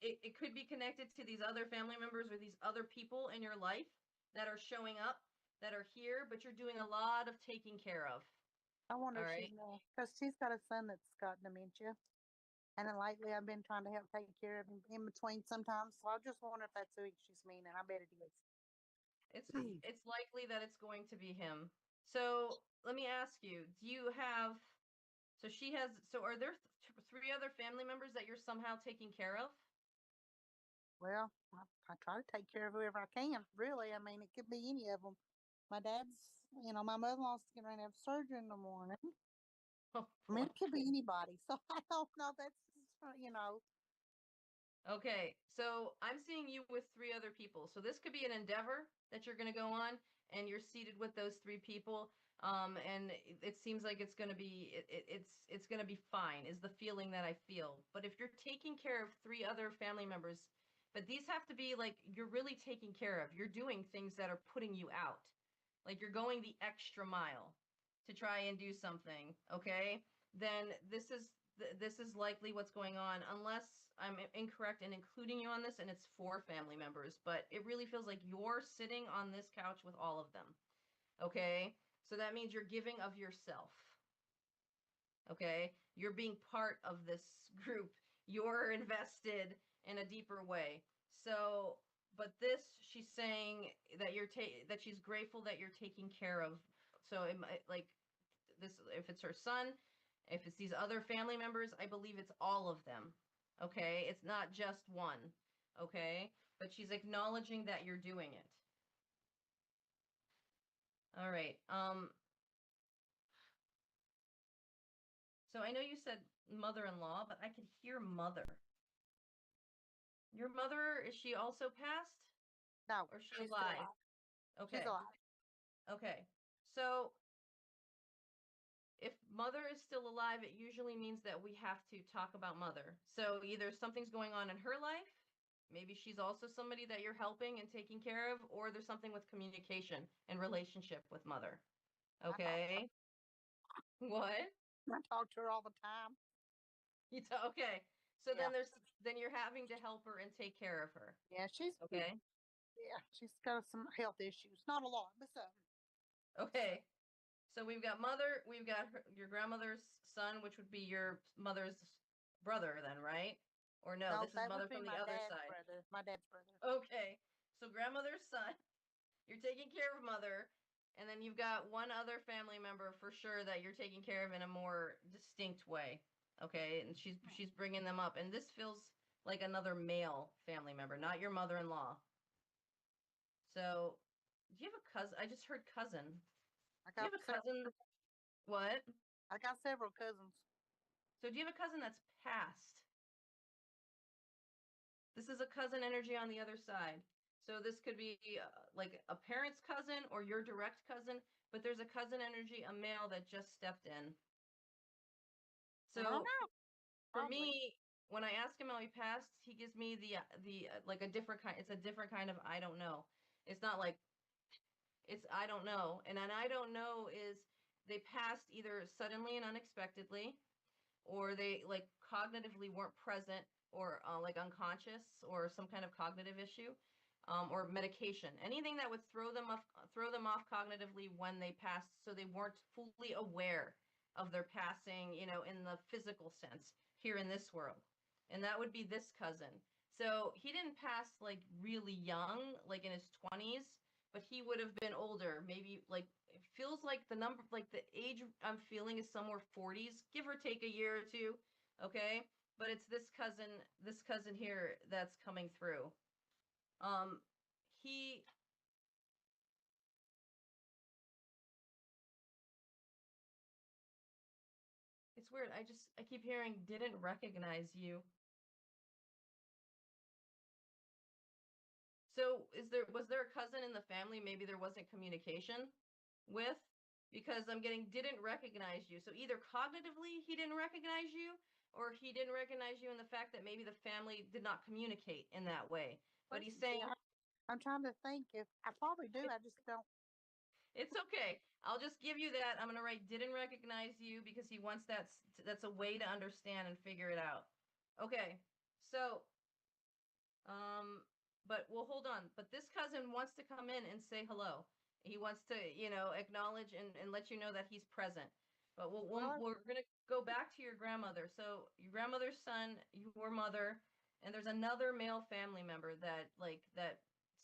it could be connected to these other family members or these other people in your life that are showing up, that are here, but you're doing a lot of taking care of. I wonder All if right. she's because she's got a son that's got dementia. And then lately I've been trying to help take care of him in between sometimes. So I just wonder if that's who she's meaning. I bet it is. It's likely that it's going to be him. So let me ask you, do you have, so are there 3 other family members that you're somehow taking care of? Well, I try to take care of whoever I can, really. I mean, it could be any of them. My dad's, my mother in law's getting ready to have surgery in the morning. Oh I mean, boy. it could be anybody. So I don't know. That's, Okay, so I'm seeing you with 3 other people. So this could be an endeavor that you're going to go on, and you're seated with those 3 people. And it seems like it's going to be it's going to be fine. Is the feeling that I feel. But if you're taking care of 3 other family members, but these have to be like you're really taking care of. You're doing things that are putting you out. Like, you're going the extra mile to try and do something. Okay, then this is likely what's going on, unless I'm incorrect in including you on this and it's 4 family members, but it really feels like you're sitting on this couch with all of them. Okay? So that means you're giving of yourself. Okay? You're being part of this group. You're invested in a deeper way. So, but this, she's saying that that she's grateful that you're taking care of. So it might, like, this, if it's her son, if it's these other family members, I believe it's all of them. Okay? It's not just one. Okay? But she's acknowledging that you're doing it. All right. So I know you said mother-in-law, but I could hear mother. Your mother, is she also passed? no, Or is she she's still alive? alive. She's Okay. alive. Okay. So if mother is still alive, it usually means that we have to talk about mother. So either something's going on in her life, maybe she's also somebody that you're helping and taking care of, or there's something with communication and relationship with mother. I talk to Okay. What? I talk to her all the time. Okay. So Yeah. then you're having to help her and take care of her. Yeah, Okay. she's got some health issues. Not a lot, but some. Okay. So we've got mother, we've got your grandmother's son, which would be your mother's brother then, right? Or no, No, this is that mother would be from the my other dad's side. brother. My dad's brother. Okay. So grandmother's son, you're taking care of mother, and then you've got one other family member for sure that you're taking care of in a more distinct way. Okay, and she's bringing them up, and this feels like another male family member, not your mother-in-law. So, do you have a cousin? I just heard cousin. I Do you got have a cousin? What? I got several cousins. So, do you have a cousin that's passed? This is a cousin energy on the other side. So this could be like a parent's cousin or your direct cousin, but there's a cousin energy, a male that just stepped in. I don't So know. for Probably. me, when I ask him how he passed, he gives me the like a different kind. It's a different kind of I don't know. It's not like it's I don't know, and an I don't know is they passed either suddenly and unexpectedly, or they like cognitively weren't present, or like unconscious, or some kind of cognitive issue, or medication, anything that would throw them off cognitively when they passed, so they weren't fully aware of their passing, in the physical sense here in this world. And that would be this cousin. So he didn't pass like really young, like in his 20s, but he would have been older, maybe like it feels like the age I'm feeling is somewhere 40s, give or take a year or two. Okay. But it's this cousin here that's coming through. Um, he, it's weird. I keep hearing didn't recognize you. So was there a cousin in the family maybe there wasn't communication with? Because I'm getting didn't recognize you. So either cognitively he didn't recognize you, or he didn't recognize you in the fact that maybe the family did not communicate in that way. But he's See, saying I'm trying to think if I probably do. I just don't. it's okay. I'll just give you that. I'm going to write didn't recognize you because he wants that's a way to understand and figure it out. Okay. So Um, but well, hold on. But this cousin wants to come in and say hello. He wants to, acknowledge and let you know that he's present. But Well, we're gonna go back to your grandmother. So your grandmother's son, your mother, and there's another male family member that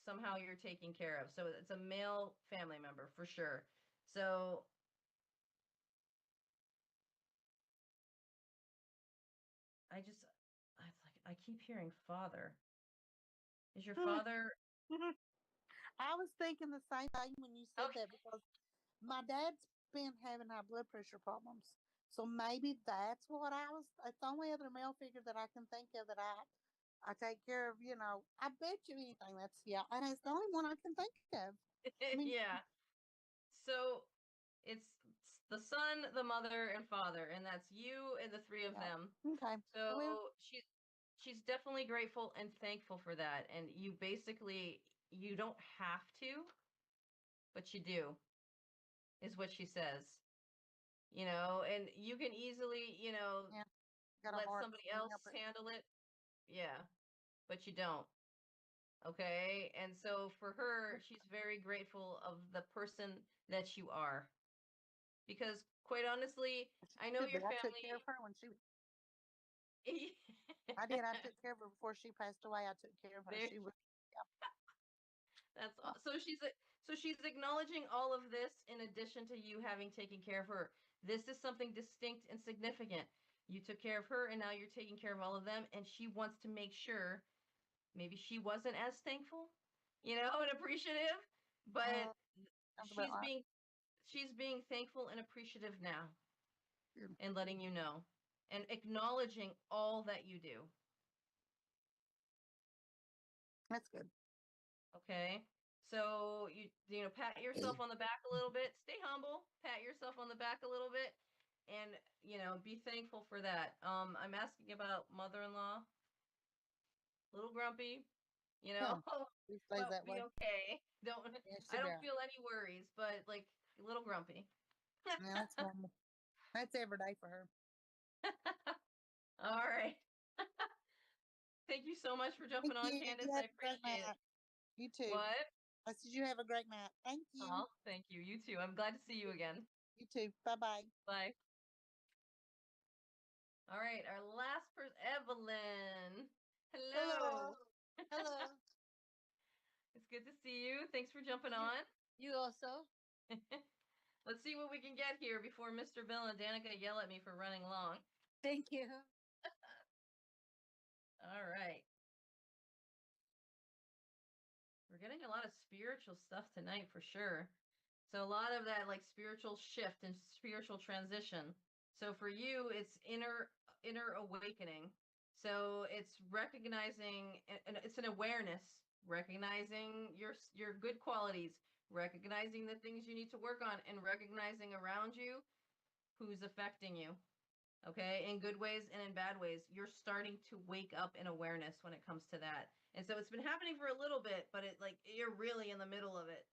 somehow you're taking care of. So it's a male family member for sure. So I keep hearing father. Is your father I was thinking the same thing when you said okay? that because my dad's been having high blood pressure problems. So maybe that's what I was. It's the only other male figure that I can think of that I take care of. I bet you anything that's yeah, and it's the only one I can think of. I mean, Yeah. So it's the son, the mother, and father, and that's you and the three of yeah, them. okay. Well, So she's definitely grateful and thankful for that. And you don't have to, but you do, is what she says. And you can easily, yeah, got a let heart. somebody Can't else help it. handle it. Yeah, but you don't. Okay. And so for her, she's very grateful of the person that you are. Because quite honestly, I know Could be. your I took care of family. her when she. I did. I took care of her before she passed away. I took care of her. There, She was. Yeah. so she's acknowledging all of this in addition to you having taken care of her. This is something distinct and significant. You took care of her, and now you're taking care of all of them, and she wants to make sure maybe she wasn't as thankful, and appreciative, but Sounds about she's right. being she's being thankful and appreciative now, Good. and letting you know, and acknowledging all that you do. That's good. Okay. So pat yourself on the back a little bit. Stay humble. Pat yourself on the back a little bit, and be thankful for that. I'm asking about mother-in-law. A little grumpy, Yeah. He stays but that way. be okay. Don't Yeah, I she'll be don't all right. feel any worries, but like a little grumpy. Yeah, that's normal. That's every day for her. All right. Thank you so much for Thank jumping on, you. You Candace. have I a great appreciate it. night. You too. What? I said you have a great night. Thank you. Oh, thank you. You too. I'm glad to see you again. You too. Bye bye. Bye. All right, our last person, Evelyn. Hello. Hello. Hello. It's good to see you. Thanks for jumping You, on. you also? Let's see what we can get here before Mr. Bill and Danica yell at me for running long. Thank you. All right. We're getting a lot of spiritual stuff tonight for sure. So a lot of that like spiritual shift and spiritual transition. So for you, it's inner awakening. So it's recognizing, and it's an awareness, recognizing your good qualities, recognizing the things you need to work on, and recognizing around you who's affecting you. Okay, in good ways and in bad ways. You're starting to wake up in awareness when it comes to that. And so it's been happening for a little bit, but it like you're really in the middle of it.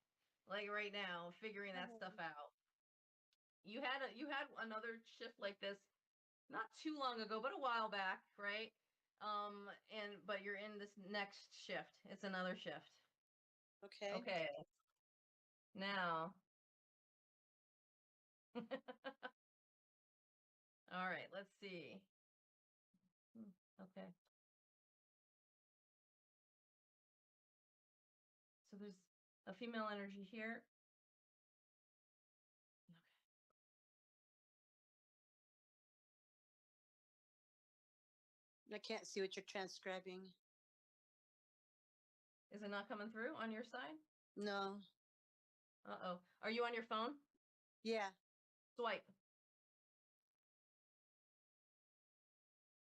Like right now, figuring that stuff out. You had another shift like this not too long ago, but a while back, right? And but you're in this next shift. It's another shift. Okay. Okay. Now. All right, let's see. Okay. So there's a female energy here. I can't see what you're transcribing. Is it not coming through on your side? No. Uh-oh. Are you on your phone? Yeah. Swipe.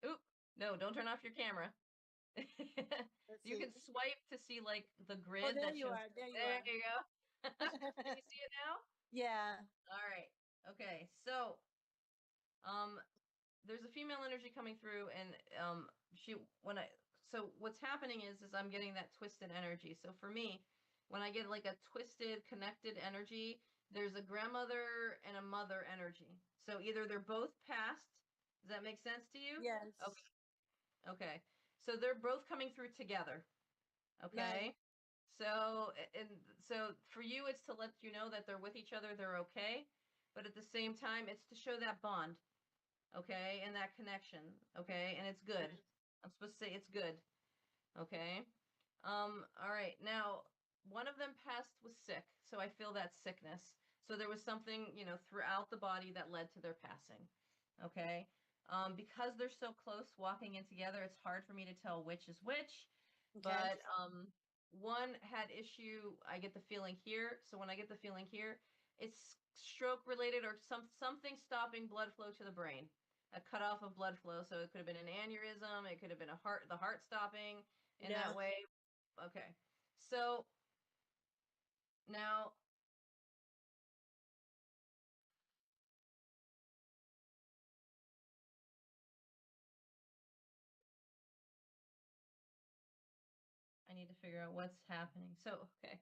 Oop. No, don't turn off your camera. Let's You see. can swipe to see like the grid Oh, there that you shows. are. There you There are. you go. Can you see it now? Yeah. All right. Okay. So, um, there's a female energy coming through, and so what's happening is I'm getting that twisted energy. So for me, when I get like a twisted connected energy, there's a grandmother and a mother energy. So either they're both past. Does that make sense to you? Yes. Okay. So they're both coming through together. Right. Okay. So for you, it's to let you know that they're with each other, they're okay. But at the same time, it's to show that bond, okay, and that connection, okay, and it's good. I'm supposed to say it's good, okay. All right. Now, one of them passed was sick, so I feel that sickness. So there was something, throughout the body that led to their passing, okay. Because they're so close, walking in together, it's hard for me to tell which is which. Okay. But one had issue. I get the feeling here. So when I get the feeling here, it's stroke related or something stopping blood flow to the brain. A cutoff of blood flow. So it could have been an aneurysm. It could have been the heart stopping in Yeah. that way. Okay. So now I need to figure out what's happening. So, okay.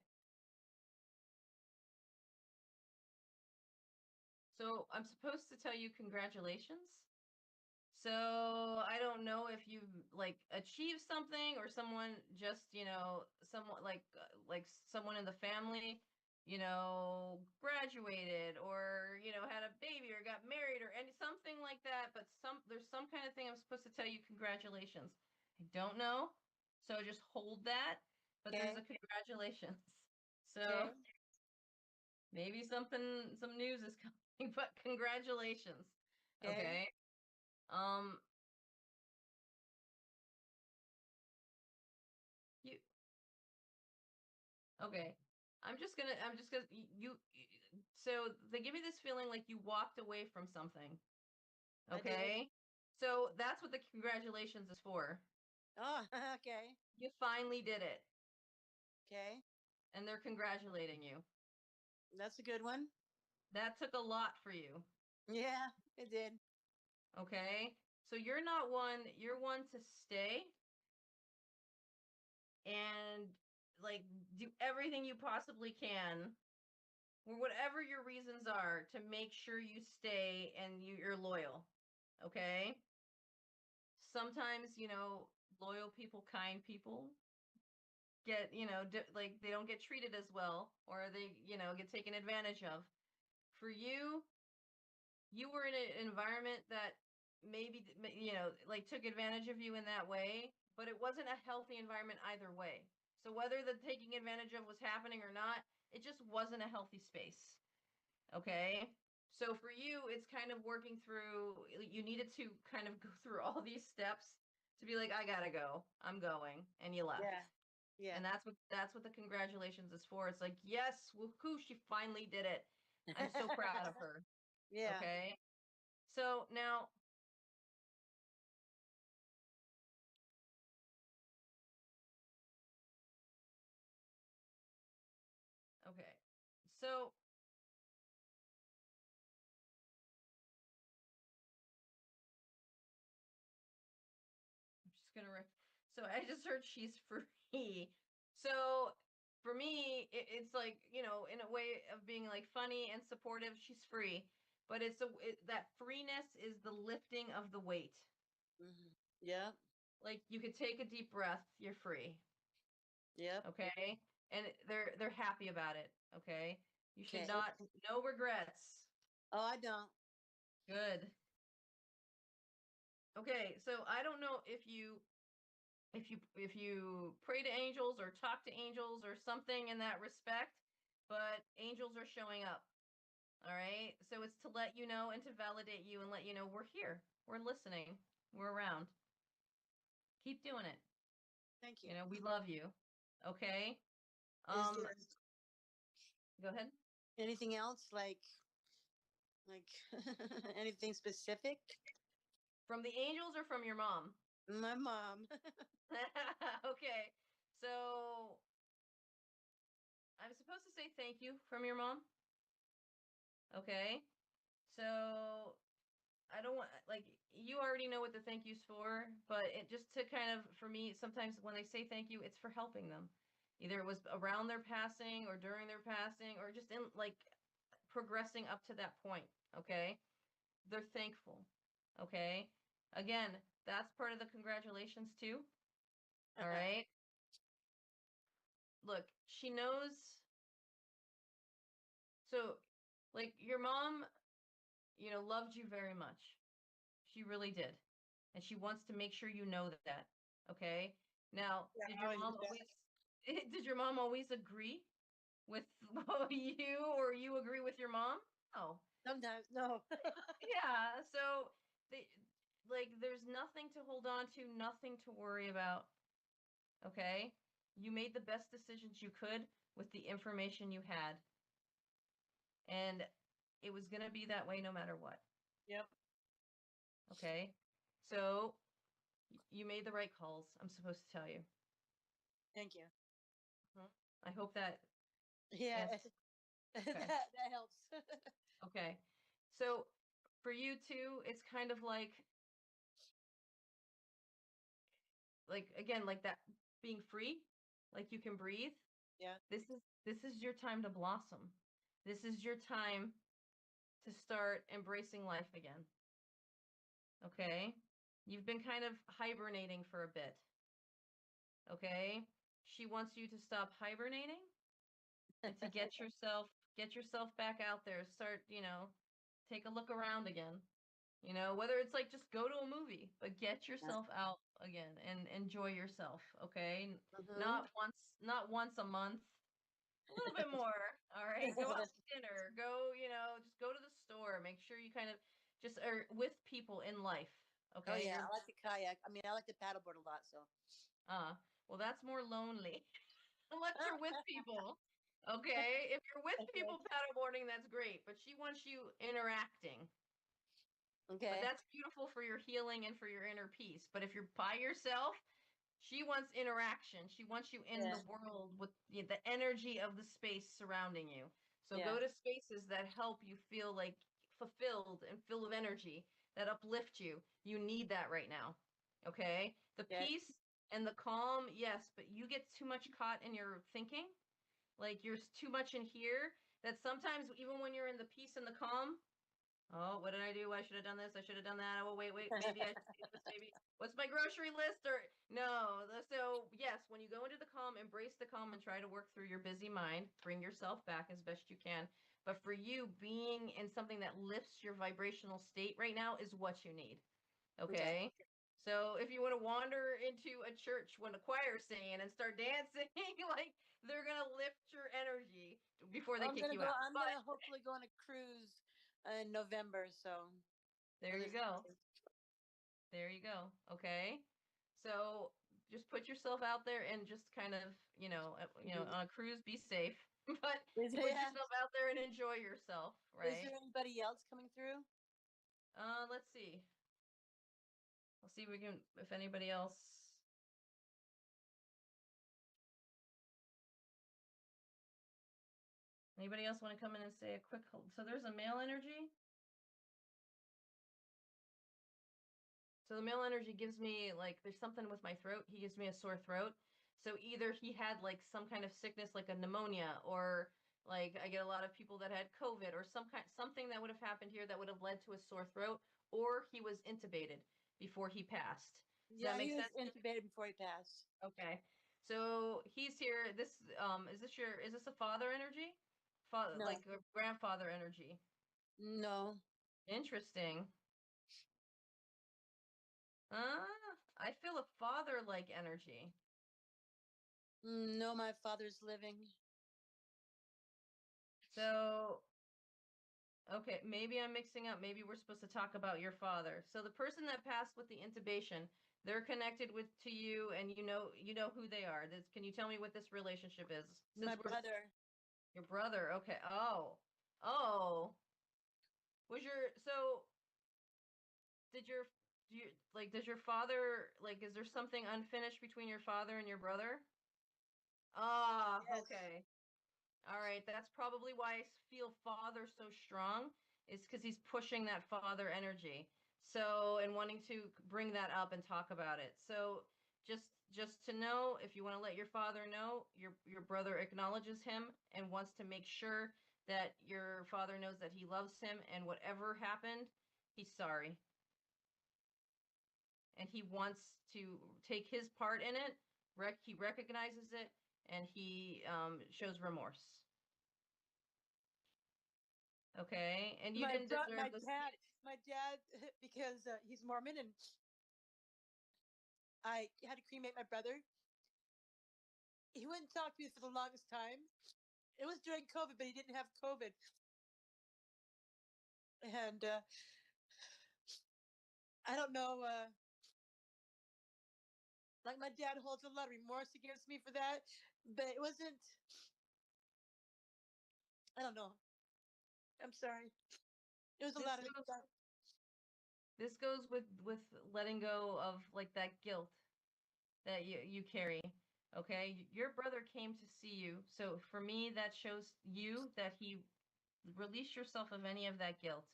So I'm supposed to tell you congratulations. So I don't know if you've like achieved something or someone just, someone like someone in the family, graduated or, had a baby or got married or any something like that, but there's some kind of thing I'm supposed to tell you congratulations. I don't know. So just hold that, but there's a Okay. congratulations. So Okay. maybe some news is coming, but congratulations. Okay. Okay. Um you Okay. I'm just gonna so they give me this feeling like you walked away from something. I did. Okay. So that's what the congratulations is for. Oh, okay. You finally did it Okay. and they're congratulating you. That's a good one. That took a lot for you. Yeah, it did. Okay. So you're one to stay and like do everything you possibly can or whatever your reasons are to make sure you stay and you're loyal. Okay. Sometimes, loyal people, kind people get, like they don't get treated as well or they, get taken advantage of. For you, you were in an environment that maybe, like took advantage of you in that way, but it wasn't a healthy environment either way. So whether the taking advantage of was happening or not, it just wasn't a healthy space. Okay. So for you, it's kind of working through, you needed to kind of go through all these steps to be like, I gotta go, I'm going, and you left. Yeah. Yeah. And that's what the congratulations is for. It's like, yes, woohoo, she finally did it. I'm so proud of her. Yeah. Okay. So now, okay. So I'm just gonna so I just heard she's free. So for me, it's like, in a way of being like funny and supportive, she's free. But that freeness is the lifting of the weight. Yep. Like you could take a deep breath, you're free. Yep. Okay. And they're happy about it. Okay. You should Okay. not, no regrets. Oh, I don't. Good. Okay. So I don't know if you pray to angels or talk to angels or something in that respect, but angels are showing up. All right. So it's to let you know and to validate you and let you know we're here. We're listening. We're around. Keep doing it. Thank you. We love you. Okay. Is there Go ahead. anything else like anything specific? From the angels or from your mom? My mom. Okay. So I'm supposed to say thank you from your mom. Okay. So I don't want, like, you already know what the thank you's for, but it just to kind of, for me, sometimes when they say thank you, it's for helping them. Either it was around their passing or during their passing or just in like progressing up to that point. Okay. They're thankful. Okay. Again, that's part of the congratulations too. All right. Look, she knows. So, like, your mom, loved you very much. She really did. And she wants to make sure you know that. Okay. Now, Yeah, did I your always mom do that. always did your mom always agree with you or you agree with your mom? No. Sometimes no. Yeah. So they there's nothing to hold on to, nothing to worry about. Okay? You made the best decisions you could with the information you had. And it was going to be that way no matter what. Yep. Okay? So you made the right calls. I'm supposed to tell you. Thank you. Mhm. I hope that Yeah. answers. Okay. that helps. Okay. So for you too, it's kind of like again, like that being free, like you can breathe. Yeah. This is your time to blossom. This is your time to start embracing life again. Okay? You've been kind of hibernating for a bit. Okay? She wants you to stop hibernating and to get yourself back out there. Start, take a look around again. Whether it's like just go to a movie, but get yourself out again and enjoy yourself, okay? Not once a month. A little bit more. All right. Go out to dinner. Go, just go to the store. Make sure you kind of just are with people in life. Oh Okay. yeah, I like to kayak. I mean, I like to paddleboard a lot. So. Well, that's more lonely. Unless you're with people. Okay. If you're with Okay. people paddleboarding, that's great. But she wants you interacting. But Okay. that's beautiful for your healing and for your inner peace. But if you're by yourself, she wants interaction. She wants you in Yeah. the world with the energy of the space surrounding you. So Yeah. go to spaces that help you feel like fulfilled and full of energy that uplift you. You need that right now. Okay? The Okay. peace and the calm, yes, but you get too much caught in your thinking. Like you're too much in here that sometimes even when you're in the peace and the calm, oh, what did I do? I should have done this. I should have done that. Oh, wait, maybe I should do this. Maybe what's my grocery list? Or no. So yes, when you go into the calm, embrace the calm and try to work through your busy mind. Bring yourself back as best you can. But for you, being in something that lifts your vibrational state right now is what you need. Okay. Okay. So if you want to wander into a church when a choir's singing and start dancing, like they're gonna lift your energy before they kick you out. I'm But gonna hopefully go on a cruise in November. So There you go. There you go. Okay. So just put yourself out there and just kind of, on a cruise, be safe, but Is, put yeah. yourself out there and enjoy yourself, Is right? there anybody else coming through? Let's see. We'll see if anybody else. Anybody else want to come in and say a quick hold? So there's a male energy. So the male energy gives me like there's something with my throat. He gives me a sore throat. So either he had like some kind of sickness like a pneumonia, or like I get a lot of people that had COVID, or something that would have happened here that would have led to a sore throat, or he was intubated before he passed. Does that make he was sense? intubated before he passed. Okay. So he's here. Is this a father energy? Father, No. like a grandfather energy. No. Interesting. I feel a father-like energy. No, my father's living. So, okay, maybe I'm mixing up. Maybe we're supposed to talk about your father. So the person that passed with the intubation, they're connected to you, and you know who they are. Can you tell me what this relationship is? My brother. Your brother. Okay. Oh. Was your so did your do you like does your father like is there something unfinished between your father and your brother? Ah, Yes. okay. All right, that's probably why I feel father so strong, is because he's pushing that father energy. So, and wanting to bring that up and talk about it. So, just to know, if you want to let your father know, your brother acknowledges him and wants to make sure that your father knows that he loves him, and whatever happened, he's sorry. And he wants to take his part in it. He recognizes it, and he shows remorse. Okay, and you didn't deserve this. My dad, because he's Mormon, and I had to cremate my brother. He wouldn't talk to me for the longest time. It was during COVID, but he didn't have COVID, and I don't know. Like my dad holds a lot of remorse against me for that, but it wasn't. I don't know. I'm sorry. It was a This lot of. goes, this goes with letting go of like that guilt that you carry. Okay, your brother came to see you, so for me that shows you that he released yourself of any of that guilt.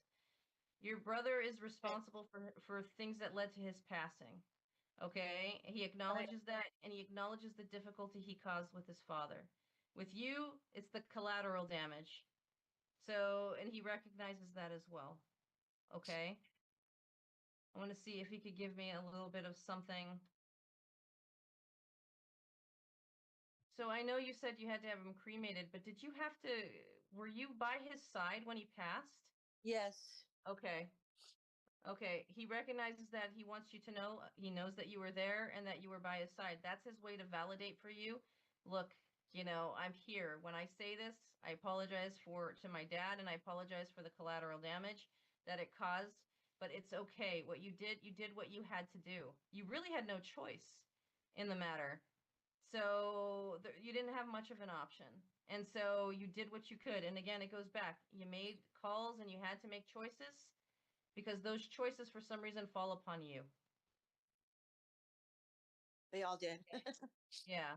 Your brother is responsible for things that led to his passing. Okay, he acknowledges that, and he acknowledges the difficulty he caused with his father. With you, it's the collateral damage. So, and he recognizes that as well. Okay. I want to see if he could give me a little bit of something. So I know you said you had to have him cremated, but were you by his side when he passed? Yes. Okay. Okay. He recognizes that he wants you to know, he knows that you were there and that you were by his side. That's his way to validate for you. Look, I'm here. When I say this, I apologize to my dad, and I apologize for the collateral damage that it caused, but it's okay. What you did what you had to do. You really had no choice in the matter. So you didn't have much of an option. And so you did what you could. And again, it goes back. You made calls and you had to make choices, because those choices for some reason fall upon you. They all did. Yeah.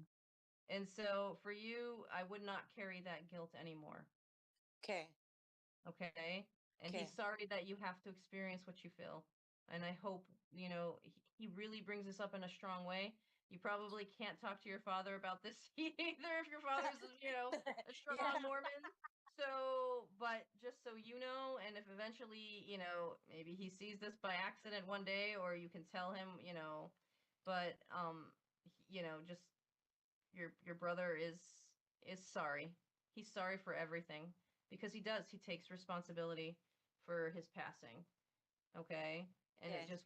And so for you, I would not carry that guilt anymore. Okay. Okay. And Okay. he's sorry that you have to experience what you feel. And I hope, he really brings this up in a strong way. You probably can't talk to your father about this either if your father's, a strong Mormon. So, but just so you know, and if eventually, maybe he sees this by accident one day, or you can tell him, but, just your brother is sorry. He's sorry for everything, because he does. He takes responsibility for his passing. Okay? And Okay.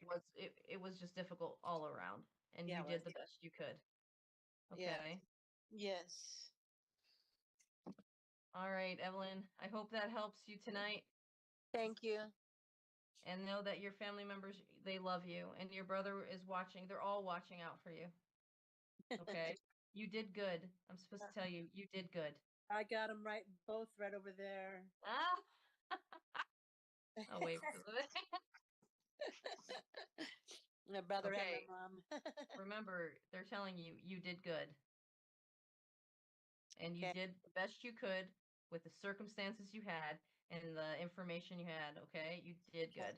it was just difficult all around, and Yeah, you it did was. the best you could. Yeah. Okay? Yes. All right, Evelyn. I hope that helps you tonight. Thank you. And know that your family members, they love you, and your brother is watching. They're all watching out for you. Okay? You did good. I'm supposed to tell you, you did good. I got them both right over there. Ah, I'll wait for the My brother and Okay. my mom. Remember, they're telling you, you did good. And you Okay. did the best you could with the circumstances you had and the information you had, okay? You did good.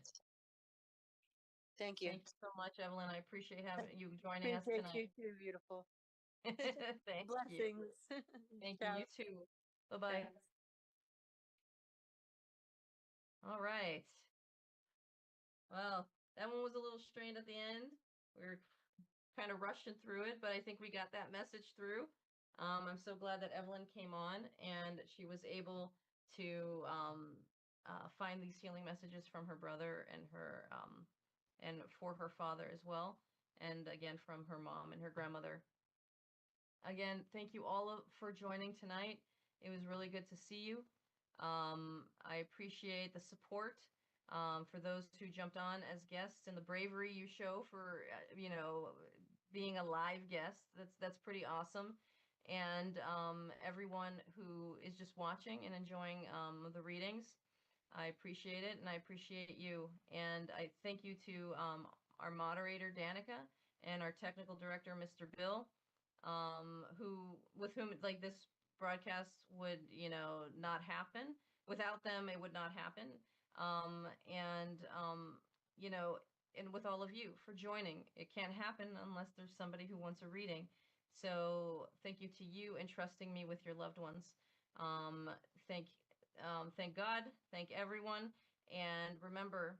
Thank you. Thank you so much, Evelyn. I appreciate having you joining us Appreciate you tonight. too, beautiful. Thank you. Blessings. Thank you. You Ciao. too. Bye-bye. Thanks. All right. Well, that one was a little strained at the end. We were kind of rushing through it, but I think we got that message through. I'm so glad that Evelyn came on and she was able to find these healing messages from her brother and her and for her father as well, and again from her mom and her grandmother. Again, thank you all for joining tonight. It was really good to see you. I appreciate the support for those who jumped on as guests and the bravery you show for, being a live guest. That's pretty awesome. And everyone who is just watching and enjoying the readings, I appreciate it, and I appreciate you. And I thank you to our moderator, Danica, and our technical director, Mr. Bill, with whom like this broadcast would, not happen. Without them, it would not happen. And you know, and with all of you for joining. It can't happen unless there's somebody who wants a reading. So thank you to you and trusting me with your loved ones. Um, thank, thank God, thank everyone, and remember,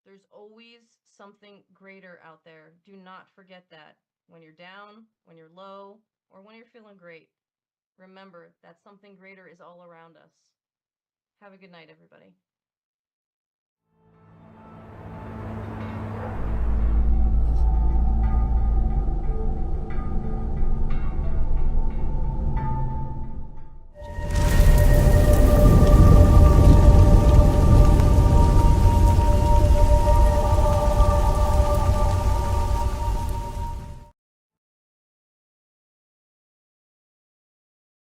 there's always something greater out there. Do not forget that when you're down, when you're low, or when you're feeling great. Remember that something greater is all around us. Have a good night, everybody.